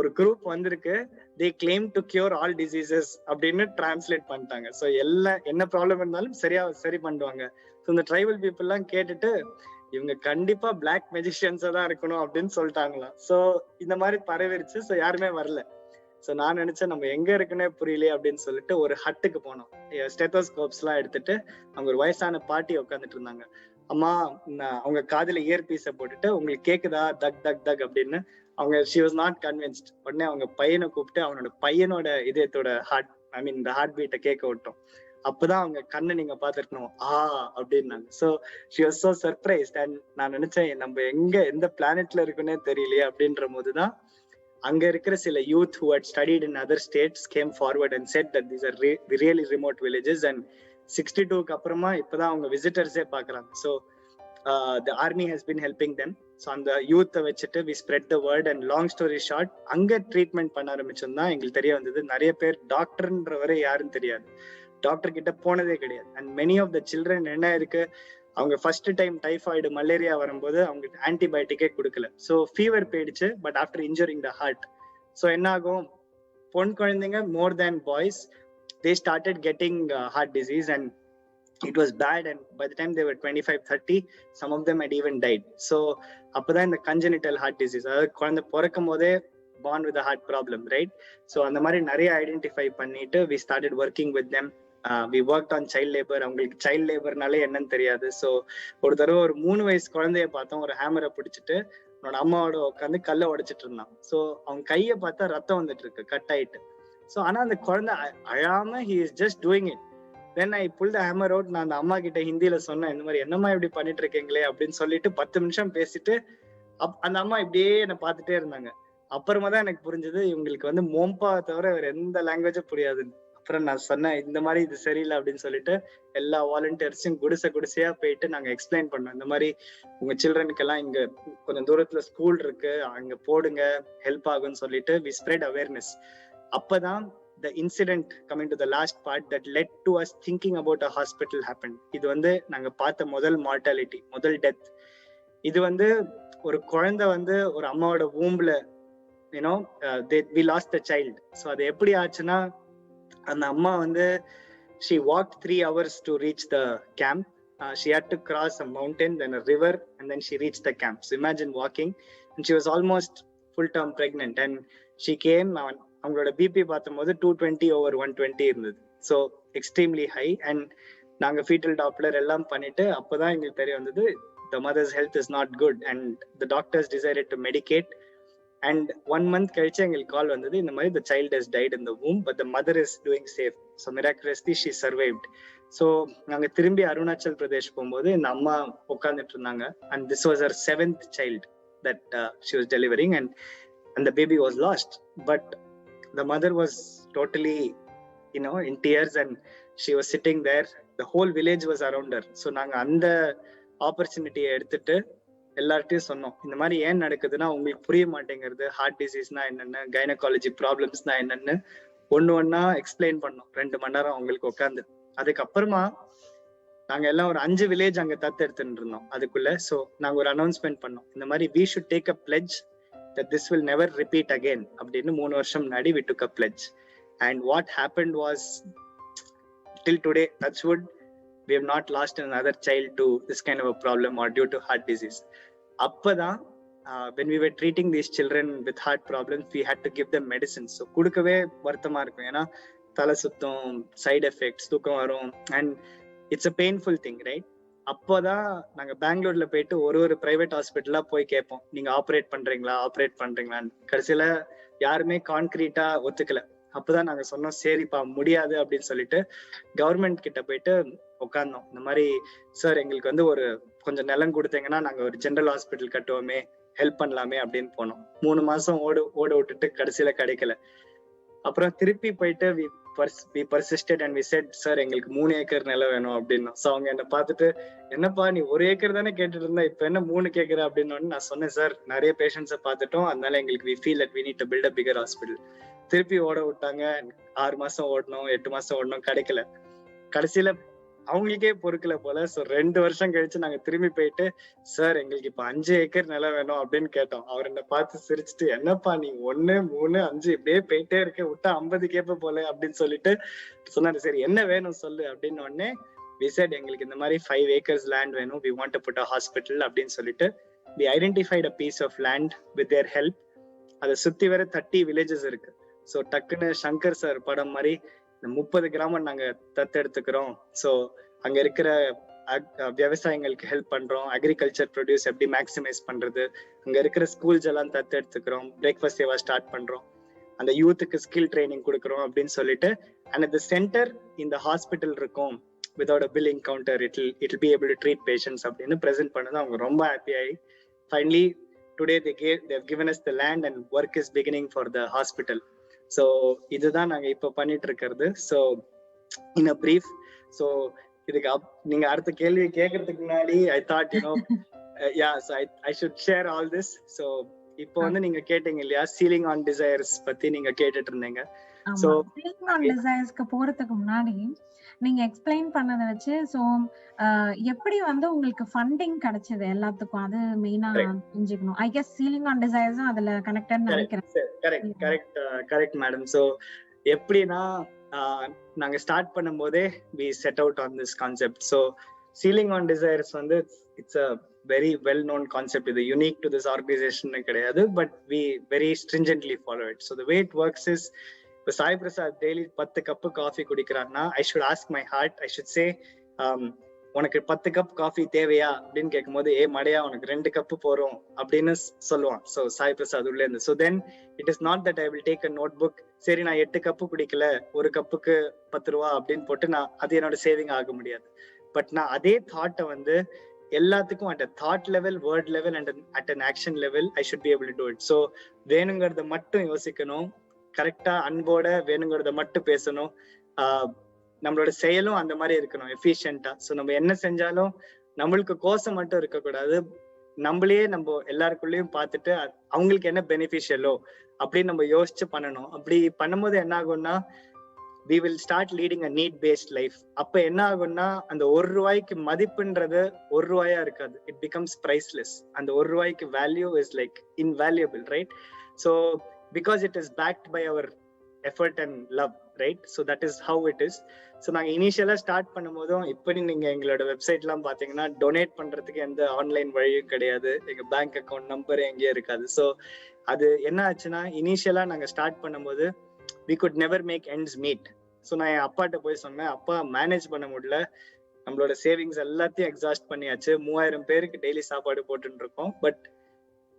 ஒரு குரூப் வந்திருக்கு, they claim to cure all diseases அப்படின்னு டிரான்ஸ்லேட் பண்ணிட்டாங்க. ஸோ என்ன ப்ராப்ளம் இருந்தாலும் சரி பண்ணுவாங்க. ஸோ இந்த ட்ரைபல் பீப்புள் எல்லாம் கேட்டுட்டு இவங்க கண்டிப்பா பிளாக் மெஜிஷியன்ஸா தான் இருக்கணும் அப்படின்னு சொல்லிட்டாங்களாம். ஸோ இந்த மாதிரி பரவிருச்சு. ஸோ யாருமே வரல. ஸோ நான் நினைச்சேன் நம்ம எங்க இருக்குன்னே புரியலையே அப்படின்னு சொல்லிட்டு ஒரு ஹட்டுக்கு போனோம். ஸ்டெத்தோஸ்கோப்ஸ் எல்லாம் எடுத்துட்டு அவங்க ஒரு வயசான பாட்டி உட்காந்துட்டு இருந்தாங்க. அம்மா, அவங்க காதுல இயர் பீஸை போட்டுட்டு உங்களுக்கு கேக்குதா தக் தக் தக் அப்படின்னு. அவங்க she was not convinced. உடனே அவங்க பையனை கூப்பிட்டு அவனோட பையனோட இதயத்தோட ஹார்ட் பீட்டை கேட்க விட்டோம். அப்பதான் அவங்க கண்ணை நீங்க பாத்துருக்கணும் அப்படின்னாங்க. So she was so surprised. and நான் நினைச்சேன் நம்ம எந்த பிளானட்ல இருக்குன்னே தெரியலையே அப்படின்ற போதுதான் அங்க இருக்கிற சில youth who had studied in other states came forward and said that these are really remote villages and 62க்கு அப்புறமா இப்பதான் அவங்க விசிட்டர்ஸே பாக்குறாங்க. So the army has been helping them. So அந்த யூத்தை வச்சுட்டு we spread the word and long story short அங்க treatment பண்ண ஆரம்பிச்சோம்னா எங்களுக்கு தெரிய வந்தது, நிறைய பேர் டாக்டர்ன்றவரை யாருன்னு தெரியாது, டாக்டர் கிட்ட போனதே கிடையாது. And many of the children என்ன இருக்கு, அவங்க ஃபர்ஸ்ட் டைம் டைஃபாய்டு, மலேரியா வரும்போது அவங்களுக்கு ஆன்டிபயோட்டிக்கே கொடுக்கல. ஸோ ஃபீவர் போயிடுச்சு, but after injuring the heart. So என்ன ஆகும், பொன் குழந்தைங்க more than boys they started getting heart disease and it was bad. And by the time they were 25-30 some of them had even died. So அப்பதான் இந்த congenital heart disease, அதாவது குழந்தை பிறக்கும் போதே born with a heart problem, right? So அந்த மாதிரி நிறைய identify பண்ணிட்டு we started working with them. We worked on child labor. அவங்களுக்கு சைல்ட் லேபர்னாலே என்னன்னு தெரியாது. ஸோ ஒரு தடவை ஒரு 3 வயசு குழந்தைய பார்த்தோம், ஒரு ஹேமரை பிடிச்சிட்டு அவனோட அம்மாவோட உட்காந்து கல்லை உடைச்சிட்டு இருந்தான். ஸோ அவங்க கையை பார்த்தா ரத்தம் வந்துட்டு இருக்கு, கட் ஆயிட்டு. ஸோ ஆனா அந்த குழந்தை அழாம he is just doing it. Then I pulled the hammer out. நான் அந்த அம்மா கிட்ட ஹிந்தியில சொன்னேன், இந்த மாதிரி என்னம்மா இப்படி பண்ணிட்டு இருக்கீங்களே அப்படின்னு சொல்லிட்டு 10 நிமிஷம் பேசிட்டு அந்த அம்மா இப்படியே என்னை பார்த்துட்டே இருந்தாங்க. அப்புறமா தான் எனக்கு புரிஞ்சது இவங்களுக்கு வந்து மோம்பா தவிர வேற எந்த லாங்குவேஜும் புரியாதுன்னு. அப்புறம் நான் சொன்னேன், இந்த மாதிரி இது சரியில்லை அப்படின்னு சொல்லிட்டு எல்லா வாலண்டியர்ஸும் குடிசையா போயிட்டு நாங்க எக்ஸ்பிளைன் பண்ணோம், இந்த மாதிரி உங்க சில்ட்ரனுக்கு எல்லாம் இங்க கொஞ்சம் தூரத்துல ஸ்கூல் இருக்கு, அங்க போடுங்க, ஹெல்ப் ஆகும்னு சொல்லிட்டு we spread awareness. அப்பதான் the incident, coming to the last part, that led to us thinking about a hospital happened. இது வந்து நாங்க பார்த்த முதல் மார்டாலிட்டி, முதல் டெத். இது வந்து ஒரு குழந்தை வந்து ஒரு அம்மாவோட வூம்ல you know we lost the child. So அது எப்படி ஆச்சுன்னா, அந்த அம்மா வந்து she walked 3 hours to reach the camp. She had to cross a mountain, then a river, and then she reached the camp. So imagine walking, and she was almost full term pregnant, and she came. அவங்களோட BP பார்த்தபோது 220/120 இருந்தது. So extremely high. And நாங்கள் foetal Doppler எல்லாம் பண்ணிட்டு அப்போதான் எங்களுக்கு தெரிய வந்தது the mother's health is not good, and the doctors decided to medicate. And 1 month கழிச்சு எங்களுக்கு கால் வந்தது, இந்த மாதிரி the child has died in the womb, but the mother is doing safe. So miraculously she survived. So நாங்க திரும்பி அருணாச்சல் பிரதேஷ் போகும்போது இந்த அம்மா உட்கார்ந்துட்டு இருந்தாங்க, and this was her 7th child that she was delivering, and the baby was lost, but the mother was totally in tears, and she was sitting there. The whole village was around her. So நாங்க அந்த ஆப்பர்ச்சுனிட்டியை எடுத்துட்டு எல்லார்ட்டையும் சொன்னோம், இந்த மாதிரி ஏன் நடக்குதுன்னா உங்களுக்கு புரிய மாட்டேங்கிறது, ஹார்ட் டிசீஸ்னா என்னென்ன, கைனகாலஜி ப்ராப்ளம்ஸ்னா என்னன்னு ஒண்ணா எக்ஸ்பிளைன் பண்ணோம் 2 மணி நேரம் அவங்களுக்கு உட்காந்து. அதுக்கப்புறமா நாங்க எல்லாம் ஒரு 5 வில்லேஜ் அங்க தத்து எடுத்துட்டு இருந்தோம் அதுக்குள்ள. ஸோ நாங்க ஒரு அனௌன்ஸ்மெண்ட் பண்ணோம், இந்த மாதிரி we should take a pledge that this will never repeat again அப்படின்னு 3 வருஷம் முன்னாடி we took a pledge. And what happened was, till today, touch wood, we have not lost another child to this kind of a problem or due to heart disease. அப்பதான் when we were treating these children with heart problems, we had to give them medicine. So கொடுக்கவே வருத்தமா இருக்கும், ஏன்னா தலை சுத்தம், side effects, தூக்கம் வரும், and it's a painful thing, right? அப்போதான் நாங்க பெங்களூர்ல போயிட்டு ஒரு பிரைவேட் ஹாஸ்பிட்டலா போய் கேட்போம், நீங்க ஆப்ரேட் பண்றீங்களான்னு. கடைசியில யாருமே கான்கிரீட்டா ஒத்துக்கல. அப்பதான் நாங்க சொன்னோம், சரிப்பா முடியாது அப்படின்னு சொல்லிட்டு கவர்மெண்ட் கிட்ட போயிட்டு உட்கார்ந்தோம். இந்த மாதிரி சார் எங்களுக்கு வந்து ஒரு கொஞ்சம் நிலம் கொடுத்தீங்கன்னா நாங்க ஒரு ஜெனரல் ஹாஸ்பிட்டல் கட்டுவோமே, ஹெல்ப் பண்ணலாமே அப்படின்னு போனோம். 3 மாசம் ஓட விட்டுட்டு கடைசியில கிடைக்கல. அப்புறம் திருப்பி போயிட்டு we persisted and we said, sir எங்களுக்கு 3 ஏக்கர் நிலம் வேணும் அப்படின்னோம். ஸோ அவங்க என்ன பார்த்துட்டு, என்னப்பா நீ 1 ஏக்கர் தானே கேட்டுட்டு இருந்தா, இப்ப என்ன 3 கேட்கற அப்படின்னு. நான் சொன்னேன், சார் நிறைய பேஷண்ட்ஸை பார்த்துட்டோம், அதனால எங்களுக்கு we feel that we need to build a bigger hospital. திருப்பி ஓட விட்டாங்க. 6 மாசம் ஓடணும், 8 மாசம் ஓடணும், கிடைக்கல. கடைசியில அவங்களுக்கே பொறுக்கல போல. ஸோ 2 வருஷம் கழிச்சு நாங்க திரும்பி போயிட்டு, சார் எங்களுக்கு இப்ப 5 ஏக்கர் நிலம் வேணும் அப்படின்னு கேட்டோம். அவர் என்ன பார்த்து சிரிச்சுட்டு, என்னப்பா நீ 1, 3, 5 இப்படியே போயிட்டே இருக்க, விட்டா 50 கேப்ப போல அப்படின்னு சொல்லிட்டு சொன்னாரு. சரி என்ன வேணும் சொல்லு அப்படின்னு உடனே we said, எங்களுக்கு இந்த மாதிரி 5 acres land வேணும், we want to put a hospital அப்படின்னு சொல்லிட்டு we identified a piece of land with their help. அதை சுத்தி வர 30 villages இருக்கு. ஸோ டக்குன்னு சங்கர் சார் படம் மாதிரி இந்த 30 கிராமம் நாங்க தத்தெடுத்துக்கிறோம். ஸோ அங்க இருக்கிற விவசாயிகளுக்கு ஹெல்ப் பண்றோம், அக்ரிகல்ச்சர் ப்ரொடியூஸ் எப்படி மேக்சிமைஸ் பண்றது, அங்க இருக்கிற ஸ்கூல்ஸ் எல்லாம் தத்தெடுத்துக்கிறோம், பிரேக்ஃபாஸ்ட் சேவா ஸ்டார்ட் பண்றோம், அந்த யூத்துக்கு ஸ்கில் ட்ரைனிங் கொடுக்குறோம் அப்படின்னு சொல்லிட்டு. அண்ட் அட் தி சென்டர் இந்த ஹாஸ்பிட்டல் இருக்கும், without a billing counter, it'll be able to treat patients அப்படின்னு பிரசன்ட் பண்ணது. அவங்க ரொம்ப ஹாப்பி ஆகி finally today they've given us the land and work is beginning for the hospital. So இதுதான் நாங்க இப்ப பண்ணிட்டு இருக்கிறது. So in a brief, so இதுக்கு நீங்க அடுத்த கேள்வி கேட்கறதுக்கு முன்னாடி I thought yeah, so I should share all this. So இப்போ வந்து நீங்க கேட்டீங்க இல்லையா, சீலிங் ஆன் டிசைர்ஸ் பத்தி நீங்க கேட்டுட்டு இருந்தீங்க. சோ சீலிங் ஆன் டிசைர்ஸ்க்கு போறதுக்கு முன்னாடி நீங்க எக்ஸ்பிளைன் பண்ணதை வச்சு, சோ எப்படி வந்து உங்களுக்கு ஃபண்டிங் கிடைச்சது எல்லாத்துக்கும், அது மெயினா தெரிஞ்சுக்கணும். ஐ கெஸ் சீலிங் ஆன் டிசைர்ஸும் அதுல கனெக்டட் நினைக்கிறேன். Correct madam. சோ எப்படின்னா நாங்க ஸ்டார்ட் பண்ணும்போதே we set out on this concept. So ceiling on desires வந்து it's a very well known concept. இது unique to this organization கிடையாது, but we very stringently follow it. So the way it works is, இப்போ Sai Prasad daily 10 cup coffee குடிக்கிறான்னா, I should ask my heart, I should say, உனக்கு 10 cup coffee தேவையா அப்படின்னு கேட்கும் போது, மடையா உனக்கு 2 கப்பு போறோம் அப்படின்னு சொல்லுவான். ஸோ சாய் பிரசாத் உள்ள இருந்து. So then it is not that I will take a notebook, சரி நான் 8 கப்பு குடிக்கல, 1 கப்புக்கு 10 ரூபா அப்படின்னு போட்டு நான் அது என்னோட சேவிங் ஆக முடியாது. பட் நான் அதே தாட்டை வந்து எல்லாத்துக்கும் at a thought level, word level and at an action level I should be able to do it. So வேணுங்கிறத மட்டும் யோசிக்கணும், கரெக்டா அன்போட வேணுங்கிறத மட்டும் பேசணும், நம்மளோட செயலும் அந்த மாதிரி இருக்கணும், எஃபிஷியன்டா. ஸோ நம்ம என்ன செஞ்சாலும் நம்மளுக்கு கோசம் மட்டும் இருக்கக்கூடாது, நம்மளையே நம்ம எல்லாருக்குள்ளயும் பார்த்துட்டு அவங்களுக்கு என்ன பெனிஃபிஷியலோ அப்படின்னு நம்ம யோசிச்சு பண்ணணும். அப்படி பண்ணும்போது என்ன ஆகும்னா, we will start leading a need based life. அப்ப என்ன ஆகும்னா, அந்த 1 ரூபாய்க்கு மதிப்புன்றது 1 ரூபாயா இருக்காது, it becomes priceless. அந்த 1 ரூபாய்க்கு value is like invaluable, right? So because it is backed by our effort and love, right? So that is how it is. So நாங்க இனிஷியலா ஸ்டார்ட் பண்ணும்போதும் இப்படி நீங்க எங்களோட வெப்சைட் எல்லாம் பாத்தீங்கன்னா டொனேட் பண்றதுக்கு எந்த ஆன்லைன் வழியும் கிடையாது, எங்க பேங்க் அக்கௌண்ட் நம்பர் எங்கேயும் இருக்காது. ஸோ அது என்ன ஆச்சுன்னா இனிஷியலா நாங்க ஸ்டார்ட் பண்ணும்போது we could never make ends meet. So நான் என் அப்பாட்ட போய் சொன்னேன், அப்பா மேனேஜ் பண்ண முடியல, நம்மளோட சேவிங்ஸ் எல்லாத்தையும் எக்ஸாஸ்ட் பண்ணியாச்சு, 3000 பேருக்கு டெய்லி சாப்பாடு போட்டுட்டு இருக்கோம், but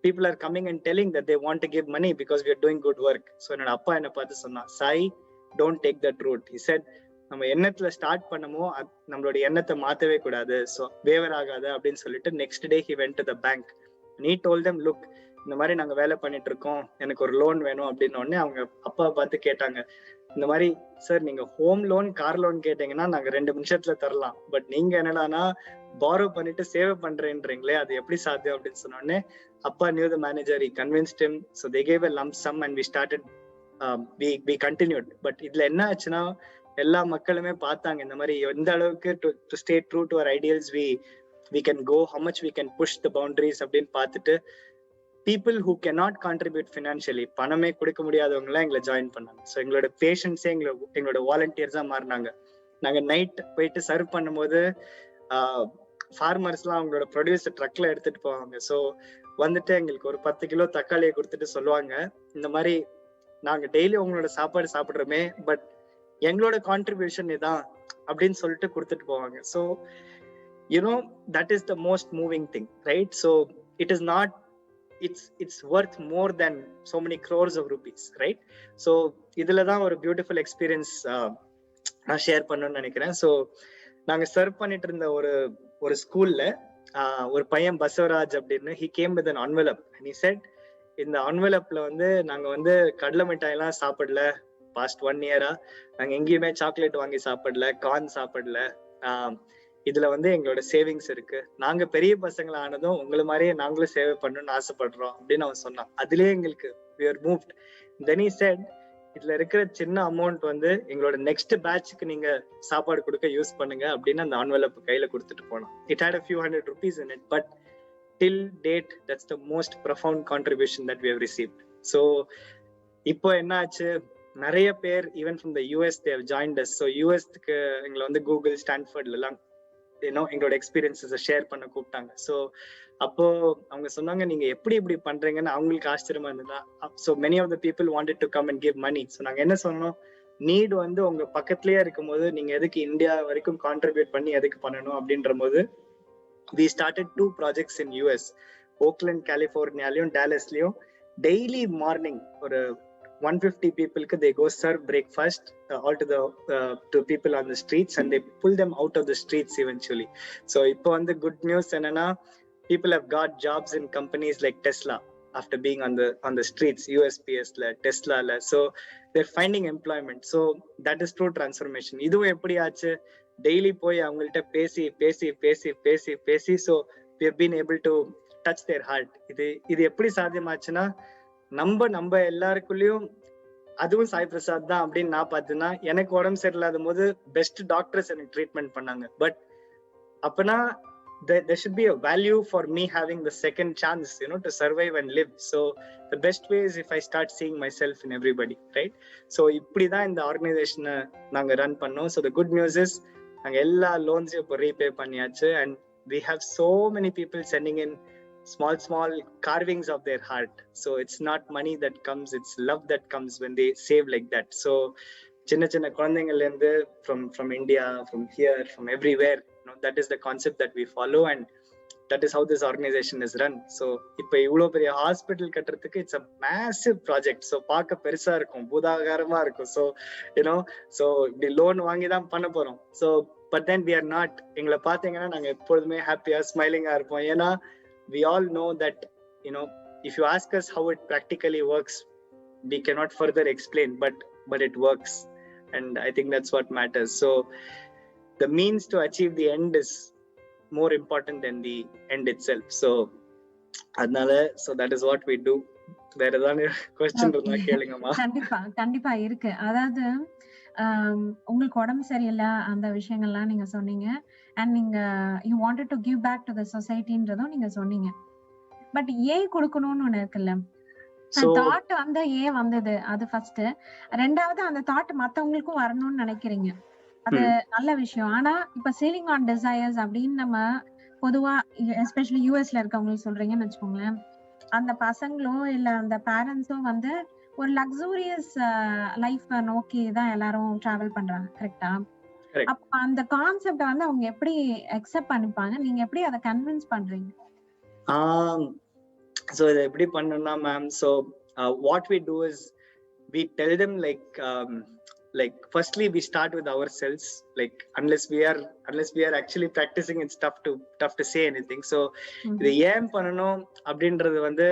people are coming and telling that they want to give money because we are doing good work. So என்னோட அப்பா என்ன பார்த்து சொன்னா, Sai, don't take that route. He said, நம்ம எண்ணத்துல ஸ்டார்ட் பண்ணமோ நம்மளோட எண்ணத்தை மாத்தவே கூடாது, ஸோ வேவர் ஆகாது அப்படின்னு சொல்லிட்டு next day he went to the bank and he told them, look, இந்த மாதிரி நாங்க வேலை பண்ணிட்டு இருக்கோம், எனக்கு ஒரு லோன் வேணும் அப்படின்னு உடனே அவங்க அப்பா பார்த்து கேட்டாங்க, இந்த மாதிரி சார் நீங்க ஹோம் லோன் கார் லோன் கேட்டீங்கன்னா நாங்க 2 நிமிஷத்துல தரலாம், பட் நீங்க என்னடானா பாரோ பண்ணிட்டு சேவ் பண்றேன்றீங்களே, அது எப்படி சாத்தியம் அப்படின்னு சொன்னோடனே அப்பா knew the manager, he convinced him, so they gave a lump sum and we started, we continued. But இதுல என்ன ஆச்சுன்னா எல்லா மக்களுமே பார்த்தாங்க இந்த மாதிரி எந்த அளவுக்கு to stay true to our ideals we can go, how much we can push the boundaries அப்படின்னு பார்த்துட்டு people who cannot contribute financially, பணமே கொடுக்க முடியாதவங்க எல்லாம் எங்களை ஜாயின் பண்ணாங்க. ஸோ எங்களோட பேஷண்ட்ஸே எங்களோட வாலண்டியர்ஸா மாறினாங்க. நாங்க நைட் போயிட்டு சர்வ் பண்ணும்போது ஃபார்மர்ஸ் எல்லாம் அவங்களோட ப்ரொடியூஸ் ட்ரக்ல எடுத்துட்டு போவாங்க. ஸோ வந்துட்டு எங்களுக்கு ஒரு 10 கிலோ தக்காளியை கொடுத்துட்டு சொல்லுவாங்க, இந்த மாதிரி நாங்க டெய்லி உங்களோட சாப்பாடு சாப்பிடுறோமே, பட் எங்களோட கான்ட்ரிபியூஷன் இதான் அப்படின்னு சொல்லிட்டு கொடுத்துட்டு போவாங்க. So you know that is the most moving thing, right? So it is not, it's worth more than so many crores of rupees, right? So இதுல தான் ஒரு பியூட்டிஃபுல் எக்ஸ்பீரியன்ஸ் நான் ஷேர் பண்ணணும்னு நினைக்கிறேன். ஸோ நாங்க சர்வ் பண்ணிட்டு இருந்த ஒரு ஸ்கூல்ல ஒரு பையன் பசவராஜ் அப்படின்னு, he came with an envelope and he said, இந்த envelopeல வந்து நாங்க வந்து கடலை மிட்டாய் எல்லாம் சாப்பிடல, பாஸ்ட் 1 இயரா நாங்க எங்கேயுமே சாக்லேட் வாங்கி சாப்பிடல, கார்ன் சாப்பிடல, இதுல வந்து எங்களோட சேவிங்ஸ் இருக்கு, நாங்க பெரிய பசங்கள ஆனதும் உங்களை மாதிரியே நாங்களும் சேவை பண்ணணும்னு ஆசைப்படுறோம் அப்படின்னு அவன் சொன்னான். அதுலயே எங்களுக்கு we were moved. Then he said, இதுல இருக்கிற சின்ன அமௌண்ட் வந்து எங்களோட நெக்ஸ்ட் பேட்ச்க்கு நீங்க சாப்பாடு கொடுக்க யூஸ் பண்ணுங்க அப்படின்னு அந்த envelope கையில கொடுத்துட்டு போனோம். It had a few hundred rupees in it, but till date that's the most profound contribution that we have received. So இப்போ என்ன ஆச்சு, நிறைய பேர் even from the US they have joined us. So USக்கு எங்களை வந்து கூகுள், ஸ்டான்ஃபோர்ட்ல எல்லாம் எங்களோட எக்ஸ்பீரியன்ஸை ஷேர் பண்ண கூப்பிட்டாங்க. ஸோ அப்போ அவங்க சொன்னாங்க, நீங்க எப்படி இப்படி பண்றீங்கன்னு அவங்களுக்கு ஆச்சரியமா இருந்ததா. So many of the people wanted to come and give money. So நாங்க என்ன சொன்னோம், நீட் வந்து உங்க பக்கத்துலயே இருக்கும் போது நீங்க எதுக்கு இந்தியா வரைக்கும் கான்ட்ரிபியூட் பண்ணி எதுக்கு பண்ணணும் அப்படின்ற போது we started 2 projects in US, Oakland, Californiaலையும் டாலஸ்லயும். டெய்லி மார்னிங் ஒரு 150 people they go serve breakfast all to people on the streets and they pull them out of the streets eventually. So ipo and the good news enna, people have got jobs in companies like Tesla after being on the streets, USPS la, Tesla la, so they're finding employment. So that is true transformation. Idu eppadi aachu, daily poi avangalta pesi, so we have been able to touch their heart. இது எப்படி சாத்தியமாச்சுன்னா, நம்ம எல்லாருக்குள்ளயும் அதுவும் சாய் பிரசாத் தான் அப்படின்னு நான் பார்த்தேன்னா, எனக்கு உடம்பு சரியில்லாத போது பெஸ்ட் டாக்டர்ஸ் எனக்கு ட்ரீட்மெண்ட் பண்ணாங்க. பட் அப்பனா there should be a value for me having the second chance, to survive and live. So the best way is if I start seeing myself in everybody, right? So இப்படிதான் இந்த ஆர்கனைசேஷனை நாங்க run பண்ணோம். So the good news is நாங்க எல்லா லோன்ஸையும் இப்போ repay பண்ணியாச்சு and we have so many people sending in small carvings of their heart. So it's not money that comes, it's love that comes when they save like that. So சின்ன குழந்தைங்கள்ல இருந்து from India, from here, from everywhere, that is the concept that we follow and that is how this organization is run. So இப்போ இவ்வளவு பெரிய hospital கட்டுறதுக்கு it's a massive project. So பார்க்க பெருசா இருக்கும், பூதாகாரமா இருக்கும். So so இப்படி லோன் வாங்கி தான் பண்ண போறோம். So but then we are not, எங்களை பார்த்தீங்கன்னா நாங்க எப்பொழுதுமே ஹாப்பியா ஸ்மைலிங்கா இருப்போம். ஏன்னா we all know that if you ask us how it practically works, we cannot further explain, but it works, and I think that's what matters. So the means to achieve the end is more important than the end itself. So adnala, so that is what we do. வேற ஏதாவது question இருந்தா கேளுங்கம்மா. கண்டிப்பா இருக்கு. அதாவது உங்களுக்கு உடம்பு சரியில்லை அந்த விஷயங்கள்லாம் நீங்க சொன்னீங்க and நீங்க you wanted to give back to the societyன்றதும் நீங்க சொன்னீங்க. பட் ஏன் கொடுக்கணும்னு ஒண்ணு இருக்குல்ல, சோ தாட் வந்து ஏன் வந்தது அது ஃபர்ஸ்ட். ரெண்டாவது அந்த தாட் மத்தவங்களுக்கும் வரணும்னு நினைக்கிறீங்க. அது நல்ல விஷயம். ஆனா இப்ப சீலிங் ஆன் டிசையர்ஸ் அப்படின்னு நம்ம பொதுவா எஸ்பெஷலி யூஎஸ்ல இருக்கவங்களுக்கு சொல்றீங்கன்னு வச்சுக்கோங்களேன். அந்த பசங்களும் இல்ல அந்த பேரண்ட்ஸும் வந்து ஒரு லக்ஸூரியஸ் லைஃப் நோக்கி தான் எல்லாரும் டிராவல் பண்றாங்க. கரெக்ட்டா? Correct. அப்ப அந்த கான்செப்ட் வந்து அவங்க எப்படி அக்செப்ட் பண்ணிப்பாங்க? நீங்க எப்படி அத கன்வின்ஸ் பண்றீங்க? So இதை எப்படி பண்ணணும்னா ma'am, so what we do is we tell them like firstly we start with ourselves, like unless we are actually practicing, it's tough to say anything. So இது ஏன் பண்ணணும் அப்படின்றது வந்து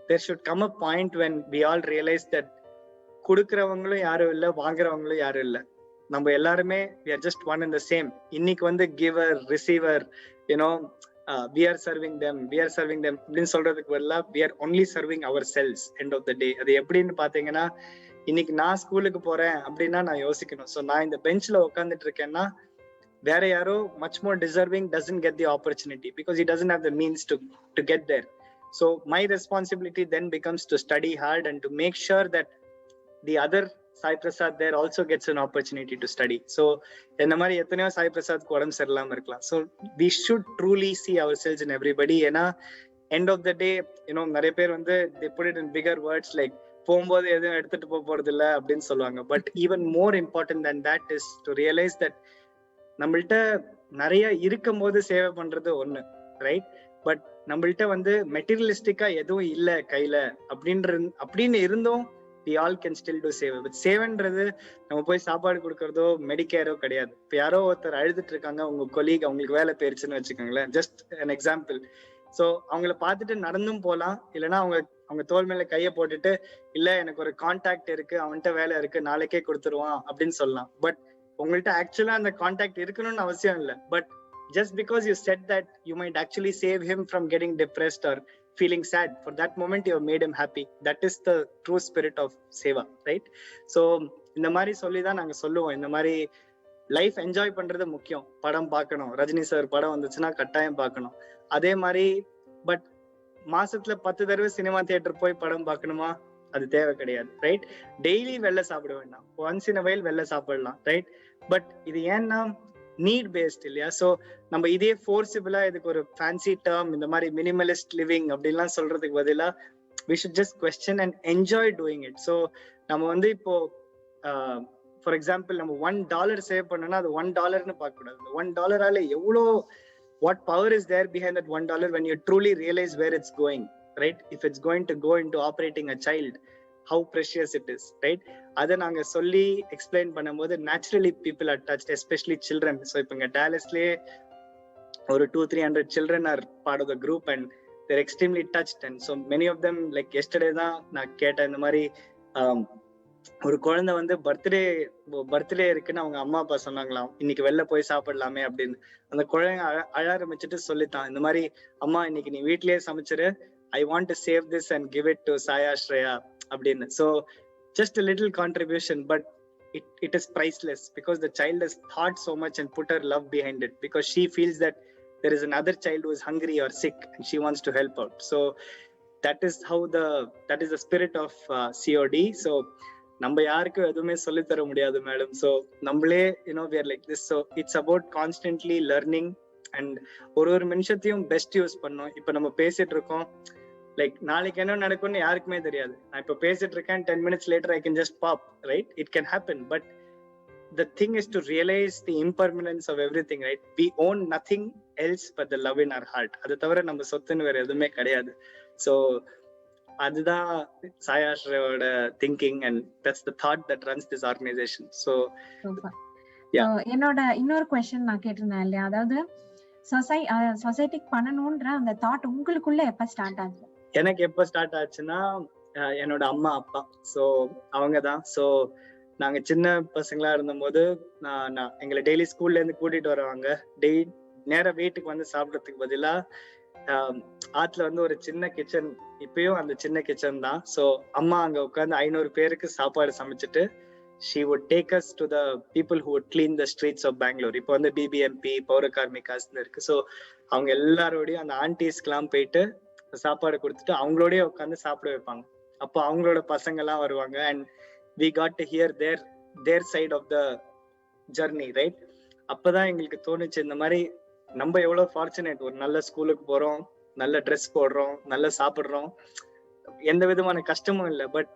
there should come a point when we all realize that கொடுக்கறவங்களும் யாரும் இல்ல, வாங்குறவங்களும் யாரும் இல்ல, நம்ம எல்லாருமே we are just one and the same. இன்னைக்கு வந்து giver receiver, you know, we are serving them அப்படின்னு சொல்றதுக்கு பதிலா we are only serving ourselves end of the day. அது எப்படின்னு பாத்தீங்கன்னா, இன்னைக்கு நான் ஸ்கூலுக்கு போறேன் அப்படின்னா நான் யோசிக்கணும். ஸோ நான் இந்த பெஞ்ச்ல உட்காந்துட்டு இருக்கேன்னா வேற யாரோ much more deserving doesn't get the opportunity because he doesn't have the means to get there. So my responsibility then becomes to study hard and to make sure that the other Sai Prasad there also gets an opportunity to study. So இந்த மாதிரி எத்தனையோ சாய் பிரசாத்க்கு உடம்பு சரியில்லாம இருக்கலாம். So we should truly see ourselves in everybody. ஏன்னா end of the day, you know, நிறைய பேர் வந்து they put it in bigger words like போகும்போது எதுவும் எடுத்துட்டு போறது இல்லை அப்படின்னு சொல்லுவாங்க. But even more important than that is to realize that நம்மள்ட்ட நிறைய இருக்கும் போது சேவை பண்றது ஒண்ணு, ரைட்? பட் நம்மள்ட்ட வந்து மெட்டீரியலிஸ்டிக்கா எதுவும் இல்லை கையில அப்படின்னு இருந்தோம் we all can still do சேவை. பட் சேவைன்றது நம்ம போய் சாப்பாடு கொடுக்கறதோ மெடிக்கேரோ கிடையாது. இப்ப யாரோ ஒருத்தர் அழுதுட்டு இருக்காங்க, உங்க கொலீக், அவங்களுக்கு வேலை போயிருச்சுன்னு வச்சுக்கோங்களேன், ஜஸ்ட் an எக்ஸாம்பிள். சோ அவங்கள பார்த்துட்டு நடந்தும் போலாம், இல்லைன்னா அவங்க தோல் மேல கையை போட்டுட்டு இல்ல எனக்கு ஒரு கான்டாக்ட் இருக்கு, அவன்கிட்ட வேலை இருக்கு, நாளைக்கே கொடுத்துருவான் அப்படின்னு சொல்லலாம். பட் உங்கள்கிட்ட ஆக்சுவலா அந்த கான்டாக்ட் இருக்கணும்னு அவசியம் இல்லை. But just because you said that, you might actually save him from getting depressed or feeling sad. For that moment you have made him happy. That is the true spirit of seva, right? So இந்த மாதிரி சொல்லிதான் நாங்க சொல்லுவோம், இந்த மாதிரி life enjoy பண்றது முக்கியம். படம் பார்க்கணும், ரஜினி சார் படம் வந்துச்சுன்னா கட்டாயம் பார்க்கணும். அதே மாதிரி பட் மாசத்துல 10 தடவை சினிமா தியேட்டர் போய் படம் பார்க்கணுமா? அது தேவை கிடையாது, ரைட்? டெய்லி வெளில சாப்பிட வேண்டாம், ஒன்ஸ் இன் அ வைல் வெளில சாப்பிடலாம், ரைட்? பட் இது ஏன்னா நீட் பேஸ்ட் இல்லையா? சோ நம்ம இதே ஃபோர்சிபிளா இதுக்கு ஒரு ஃபேன்சி டேர்ம் இந்த மாதிரி மினிமலிஸ்ட் லிவிங் அப்படின்லாம் சொல்றதுக்கு பதிலா we should just question and enjoy doing it. So நம்ம வந்து இப்போ ஃபார் எக்ஸாம்பிள் நம்ம $1 சேவ் பண்ணோம்னா அது $1ன்னு பார்க்க கூடாது. அந்த $1 எவ்வளோ what power is there behind that $1 when you truly realize where it's going, right? If it's going to go into operating a child, how precious it is, right? அதை நாங்க சொல்லி எக்ஸ்பிளைன் பண்ணும்போது naturally people are touched, especially children. So இப்போ இங்க டாலஸ்லயே ஒரு 200-300 children are part of the group and they're extremely touched. And so many of them, like yesterday தான் நான் கேட்டேன், இந்த மாதிரி ஒரு குழந்தை வந்து பர்த்டே இருக்குன்னு அவங்க அம்மா அப்பா சொன்னாங்களாம், இன்னைக்கு வெளில போய் சாப்பிடலாமே அப்படின்னு. அந்த குழந்தை அழ ஆரம்பிச்சுட்டு சொல்லித்தான், இந்த மாதிரி அம்மா இன்னைக்கு நீ வீட்லயே சமைச்சிரு, I want to save this and give it to Saya Shreya அப்படின்னு. So just a little contribution, but it is priceless because the child has thought so much and put her love behind it because she feels that there is another child who is hungry or sick and she wants to help out. So that is the spirit of COD. So நம்ம யாருக்கும் எதுவுமே சொல்லி தர முடியாது madam. So நம்மளே we are like this. So it's about constantly learning and ஒரு நிமிஷத்தையும் best use பண்ணோம். இப்ப நம்ம பேசிட்டு இருக்கோம், லைக் நாளைக்கு என்ன நடக்கும்னு யாருக்குமே தெரியாது. நான் இப்ப பேசிட்டு இருக்கேன், 10 minutes later I can just pop, right? It can happen, but the thing is to realize the impermanence of everything, right? We own nothing else but the love in our heart. அது தவிர நம்ம சொத்துன்னு வேற எதுவுமே கிடையாது. So அதுதான் சாயாஸ்ரயோட thinking and that's the thought that runs this organization. So என்னோட இன்னொரு question நான் கேட்டிருந்தேன் இல்லையா, அதாவது சொசைட்டிக்கு பண்ணணும்ன்ற அந்த தாட் உங்களுக்குள்ள எப்ப ஸ்டார்ட் ஆச்சு? எனக்கு எப்ப ஸ்டார்ட் ஆச்சுன்னா என்னோட அம்மா அப்பா, ஸோ அவங்கதான். ஸோ நாங்க சின்ன பசங்களா இருந்தபோது நான் எங்களை டெய்லி ஸ்கூல்ல இருந்து கூட்டிட்டு வருவாங்க. நேர வீட்டுக்கு வந்து சாப்பிடறதுக்கு பதிலா ஆத்துல வந்து ஒரு சின்ன கிச்சன், இப்பயும் அந்த சின்ன கிச்சன் தான். ஸோ அம்மா அங்க உட்காந்து 500 பேருக்கு சாப்பாடு சமைச்சிட்டு she would take us to the people who would clean the streets of Bangalore. இப்போ வந்து BBMP பௌர கார்மிகாஸ் இருக்கு. ஸோ அவங்க எல்லாரோடையும் அந்த ஆன்டிஸ்க்கெல்லாம் போயிட்டு சாப்பாடு கொடுத்துட்டு அவங்களோடய உட்காந்து சாப்பிட வைப்பாங்க. அப்போ அவங்களோட பசங்க எல்லாம் வருவாங்க and we got to hear their side of the journey, right? அப்பதான் எங்களுக்கு தோணுச்சு இந்த மாதிரி நம்ம எவ்வளவு ஃபார்ச்சுனேட், ஒரு நல்ல ஸ்கூலுக்கு போறோம், நல்ல ட்ரெஸ் போடுறோம், நல்ல சாப்பிடுறோம், எந்த விதமான கஷ்டமும் இல்லை, but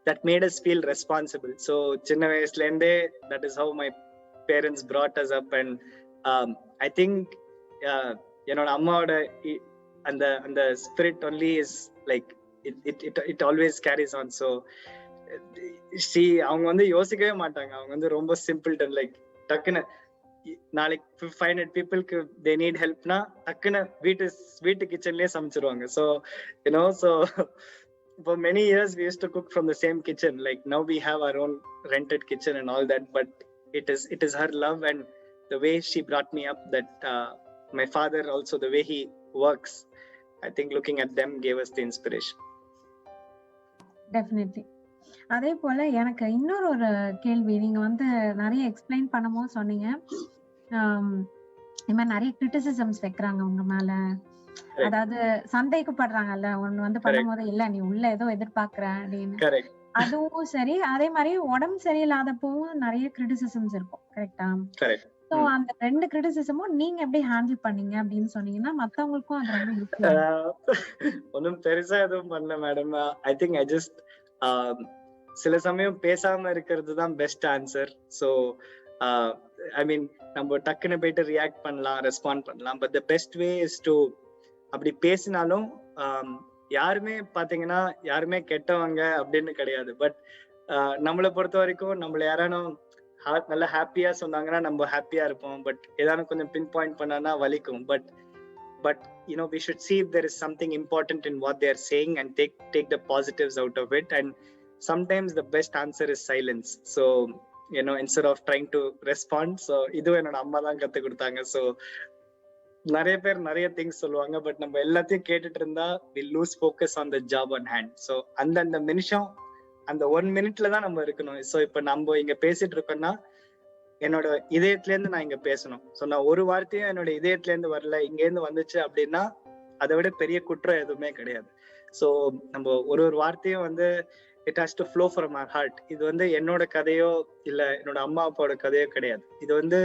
that made us feel responsible. So சின்ன வயசுல இருந்தே that is how my parents brought us up and I think என்னோட அம்மாவோட அந்த அந்த spirit only is like it always carries on. So அவங்க வந்து யோசிக்கவே மாட்டாங்க, அவங்க வந்து ரொம்ப சிம்பிள் டன், லைக் டக்குன்னு நாளைக்கு 500 பீப்புளுக்கு they need helpனா டக்குன்னு வீட்டு கிச்சன்லயே சமைச்சிருவாங்க. So you know, so for many years we used to cook from the same kitchen. Like now we have our own rented kitchen and all that, but it is her love and the way she brought me up that my father also, the way he works, I think looking at them gave us the inspiration. Definitely. அதே போல எனக்கு இன்னொரு ஒரு கேள்வி, நீங்க வந்து நிறைய explain பண்ணும்போது சொன்னீங்க இந்த மாதிரி நிறைய கிரிட்டிசிசம்ஸ் வைக்கிறாங்க உங்க மேல, அதாவது சந்தேகப்படுறாங்கல்ல ஒண்ணு வந்து பண்ணும்போது, இல்ல நீ உள்ள ஏதோ எதிர்பார்க்கற அப்படின்னு. அதுவும் சரி, அதே மாதிரி உடம்பு சரியில்லாதப்பவும் நிறைய கிரிட்டிசிசம்ஸ் இருக்கும், கரெக்டா? சோ அந்த ரெண்டு கிரிட்டிசிசமும் நீங்க எப்படி ஹேண்டில் பண்ணீங்க அப்படின்னு சொன்னீங்கன்னா மத்தவங்களுக்கும் அது ரொம்ப யூஸ்ஃபுல்லா. ஒன்னும் பெருசா எதுவும் பண்ணல madam. I think I just சில சமயம் பேசாம இருக்கிறது தான் பெஸ்ட் ஆன்சர். ஸோ ஐ மீன் நம்ம டக்குன்னு போயிட்டு ரியாக்ட் பண்ணலாம், ரெஸ்பாண்ட் பண்ணலாம், but the best way is to அப்படி பேசினாலும் யாருமே பாத்தீங்கன்னா யாருமே கெட்டவங்க அப்படின்னு கிடையாது. பட் நம்மளை பொறுத்த வரைக்கும் நம்மள யாரானும் நல்லா ஹாப்பியா சொன்னாங்கன்னா நம்ம ஹாப்பியா இருப்போம், பட் ஏதாவது கொஞ்சம் பின் பாயிண்ட் பண்ணா வலிக்கும். But you know, we should see if there is something important in what they are saying and take the positives out of it. And sometimes the best answer is silence. So you know, instead of trying to respond, so idu enoda amma dhaan kathu kodutanga. So நிறைய பேர் நிறைய things சொல்லுவாங்க, but நம்ம எல்லாத்தையும் கேட்டுட்டு இருந்தா we lose focus on the job on hand. So அந்த நிமிஷம் அந்த 1 minute தான் நம்ம இருக்கணும். ஸோ இப்ப நம்ம இங்க பேசிட்டு இருக்கோம்னா என்னோட இதயத்துல இருந்து நான் இங்க பேசணும். ஸோ நான் ஒரு வார்த்தையும் என்னோட இதயத்துல இருந்து வரல, இங்க இருந்து வந்துச்சு அப்படின்னா அதை விட பெரிய குற்றம் எதுவுமே கிடையாது. ஸோ நம்ம ஒரு வார்த்தையும் வந்து it has to flow from our heart. இது வந்து என்னோட கதையோ இல்ல என்னோட அம்மா அப்பாவோட கதையோ கிடையாது. இது வந்து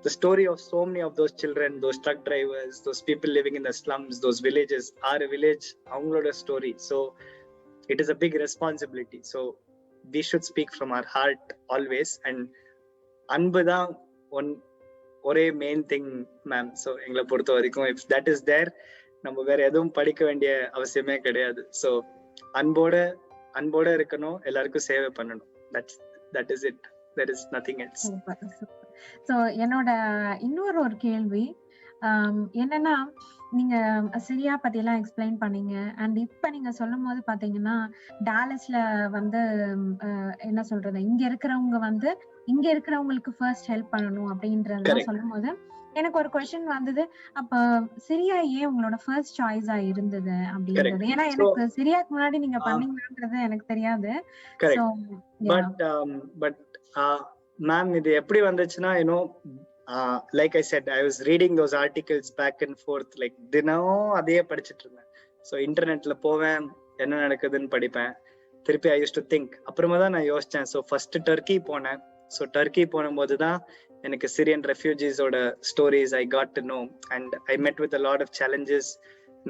the story of so many of those children, those truck drivers, those people living in the slums, those villages. Our village avangaloda story. So it is a big responsibility. So we should speak from our heart always. And anbu da one main thing, ma'am. So engla portha varaikum if that is there, நம்ம வேற எதுவும் படிக்க வேண்டிய அவசியமே கிடையாது. So அன்போட இருக்கணும், எல்லாருக்கும் சேவை பண்ணணும். that is it. There is nothing else. So என்னோட இன்னொரு கேள்வி என்னன்னா, நீங்க சிரியா பத்தி எல்லாம் எக்ஸ்பிளைன் பண்ணீங்க. அண்ட் இப்ப நீங்க சொல்லும் போது பாத்தீங்கன்னா டாலஸ்ல வந்து என்ன சொல்றது, இங்க இருக்கிறவங்களுக்கு ஃபர்ஸ்ட் ஹெல்ப் பண்ணணும் அப்படின்றதெல்லாம் சொல்லும் போது எனக்கு ஒரு क्वेश्चन வந்தது, அப்ப சிரியா ஏன் உங்களோட ஃபர்ஸ்ட் சாய்ஸா இருந்தது அப்படின்றது. ஏன்னா எனக்கு சிரியாக்கு முன்னாடி நீங்க பண்ணீங்கன்றது எனக்கு தெரியாது. சோ பட் மேம் இது எப்படி வந்துச்சுன்னா, you know, like I said, I was reading those articles back and forth, like தினம் அதையே படிச்சுட்டு இருந்தேன். ஸோ இன்டர்நெட்ல போவேன், என்ன நடக்குதுன்னு படிப்பேன், திருப்பி I used to think. அப்புறமா தான் நான் யோசிச்சேன். ஸோ ஃபர்ஸ்ட் டர்க்கி போனேன். ஸோ டர்க்கி போனும்போது தான் எனக்கு சிரியன் ரெஃப்யூஜிஸோட stories I got to know and I met with a lot of challenges.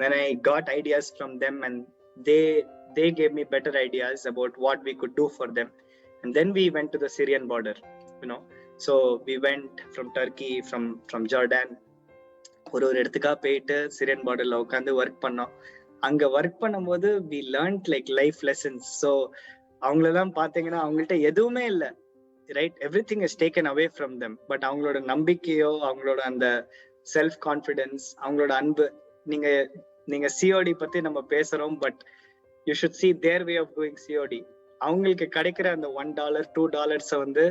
Then I got ideas from them and they gave me better ideas about what we could do for them. And then we went to the Syrian border, you know. So we went from Turkey, from Jordan. ஒரு இடத்துக்கா போயிட்டு Syrian பார்டர்ல உட்காந்து work பண்ணோம். அங்க work பண்ணும்போது we learned like life lessons. So அவங்களெல்லாம் பாத்தீங்கன்னா அவங்கள்ட்ட எதுவுமே இல்லை, right? Everything is taken away from them. But அவங்களோட நம்பிக்கையோ, அவங்களோட அந்த செல்ஃப் கான்ஃபிடன்ஸ், அவங்களோட அன்பு. நீங்க சிஓடி பத்தி நம்ம பேசுறோம், but you should see their way of doing COD. அவங்களுக்கு கிடைக்கிற அந்த $1 $2 வந்து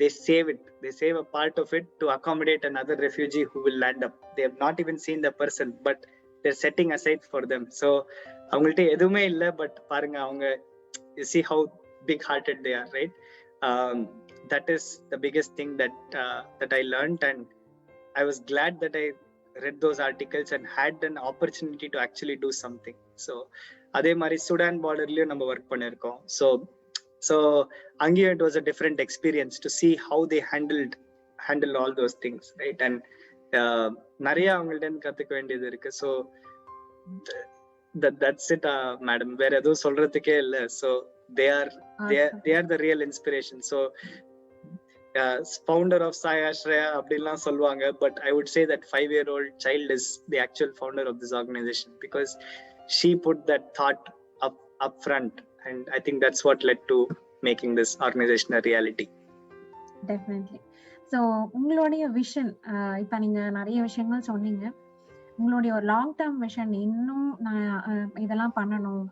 they save a part of it to accommodate another refugee who will land up. They have not even seen the person, but they're setting aside for them. So அவங்கள்ட்ட எதுவுமே இல்லை, but பாருங்க அவங்க, you see how big hearted they are, right? That is the biggest thing that I learned, and I was glad that I read those articles and had an opportunity to actually do something. So அதே மாதிரி Sudan பார்டர்லயும் நம்ம work பண்ணிருக்கோம். So அங்கேயும் it was a different experience to see how they handle all those things, right? And நிறைய அவங்கள்ட்ட இருந்து கத்துக்க வேண்டியது இருக்கு. So that's it, madam. வேற எதுவும் சொல்றதுக்கே இல்ல. So they are the real inspiration. So founder of Sai Ashraya அப்படிலாம் சொல்லுவாங்க, but I would say that 5-year-old child is the actual founder of this organization because she put that thought up front, and I think that's what led to making this organization a reality. Definitely. So உங்களுடைய vision, இப்ப நீங்க நிறைய விஷயங்கள் சொன்னீங்க. உங்களுடைய ஒரு long term vision, இன்னும் நான் இதெல்லாம் பண்ணணும்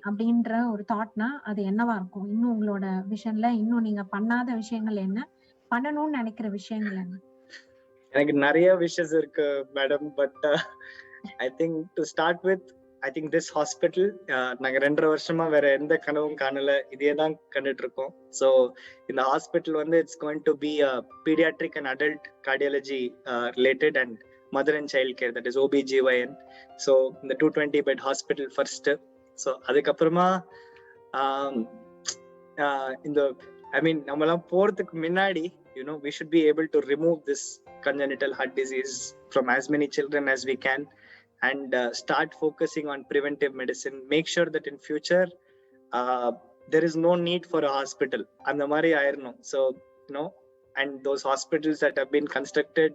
அப்படின்ற ஒரு தாட்னா அது என்னவா இருக்கும்? இன்னும் உங்களோட விஷன்ல இன்னும் நீங்க பண்ணாத விஷயங்கள் என்ன, பண்ணணும்னு நினைக்கிற விஷயங்கள் என்ன? எனக்கு நிறைய விஷஸ் இருக்கு madam, but I think to start with, I think this hospital, நாங்க 2.5 வருஷமா வேற எந்த கனவும் காணல, இதே தான் கண்டுட்டு இருக்கோம். ஸோ இந்த ஹாஸ்பிட்டல் வந்து it's going to be paediatric and adult cardiology related and mother and child care, that is OBGYN. So இந்த 220 பெட் ஹாஸ்பிட்டல் ஃபர்ஸ்ட். ஸோ அதுக்கப்புறமா இந்த ஐ மீன் நம்மலாம் போறதுக்கு முன்னாடி we should be able to remove this congenital heart disease from as many children as we can and start focusing on preventive medicine. Make sure that in future there is no need for a hospital. And the mari ayirnom. So and those hospitals that have been constructed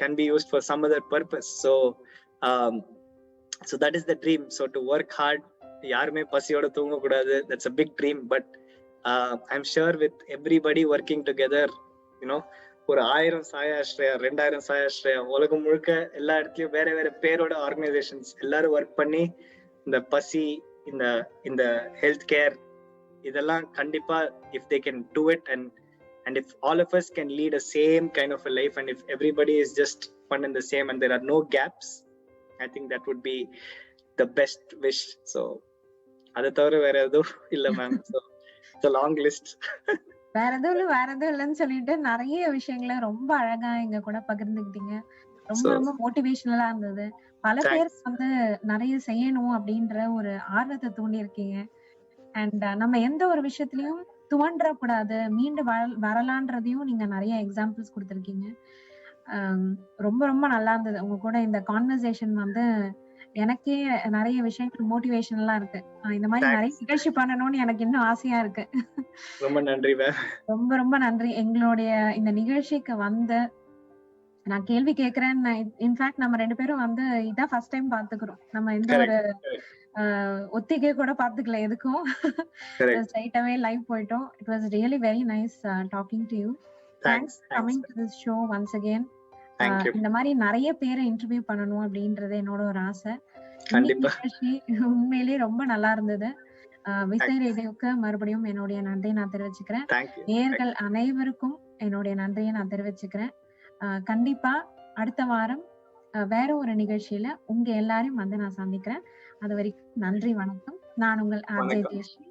can be used for some other purpose. So that is the dream. So to work hard, yarume pasiyoda thoonga kudadu, that's a big dream. But I'm sure with everybody working together, ஒரு 1000 சாய் ஆஸ்ரயா, 2000 சாய் ஆஸ்ரயா, உலகம் முழுக்க எல்லா இடத்துலயும் வேற வேற பேரோட organisations எல்லாரும் work பண்ணி இந்த பசி, இந்த ஹெல்த் கேர், இதெல்லாம் கண்டிப்பா if they can do it and if all of us can lead a same kind of a life and if everybody is just one and the same and there are no gaps, I think that would be the best wish. So அதை தவிர வேற எதுவும் இல்ல ma'am. So it's a long list. வேற எதுவும் இல்லைன்னு சொல்லிட்டு நிறைய விஷயங்களை ரொம்ப அழகா எங்க கூட பகிர்ந்துக்கிட்டீங்க. ரொம்ப மோட்டிவேஷனலா இருந்தது. பல பேர் வந்து நிறைய செய்யணும் அப்படின்ற ஒரு ஆர்வத்தை தூண்டி இருக்கீங்க. அண்ட் நம்ம எந்த ஒரு விஷயத்திலயும் துவண்டக்கூடாது, மீண்டு வரலான்றதையும் நீங்க நிறைய எக்ஸாம்பிள்ஸ் கொடுத்திருக்கீங்க. ரொம்ப ரொம்ப நல்லா இருந்தது உங்க கூட இந்த கான்வர்சேஷன். வந்து எனக்கே நிறைய விஷயங்கள் மோட்டிவேஷனலா இருக்கு. இந்த மாதிரி நிறைய நிகழ்ச்சி பண்ணணும்னு எனக்கு இன்னும் ஆசையா இருக்கு. ரொம்ப நன்றி மேம். ரொம்ப ரொம்ப நன்றி. எங்களுடைய இந்த நிகழ்ச்சிக்கு வந்து நான் கேள்வி கேட்கிறேன். இன்ஃபேக்ட் நம்ம 2 பேரும் வந்து இதான் ஃபர்ஸ்ட் டைம் பாத்துக்கிறோம். நம்ம எந்த ஒரு ஒத்திகை கூட பாத்துக்கல எதுக்கும். ஸ்ட்ரைட் அவே லைவ் போயிட்டோம். It was really very nice talking to you. Thanks coming to this show once again. இந்த மாதிரி நிறைய பேரை இன்டர்வியூ பண்ணணும் அப்படின்றது என்னோட ஒரு ஆசை. உண்மையிலேயே ரொம்ப நல்லா இருந்தது. விசை ரேடியோக்கு மறுபடியும் என்னுடைய நன்றியை நான் தெரிவிச்சுக்கிறேன். நேயர்கள் அனைவருக்கும் என்னுடைய நன்றியை நான் தெரிவிச்சுக்கிறேன். கண்டிப்பா அடுத்த வாரம் வேற ஒரு நிகழ்ச்சியில உங்க எல்லாரையும் வந்து நான் சந்திக்கிறேன். அது வரைக்கும் நன்றி, வணக்கம். நான் உங்கள் RJ ஜெயஸ்ரீ.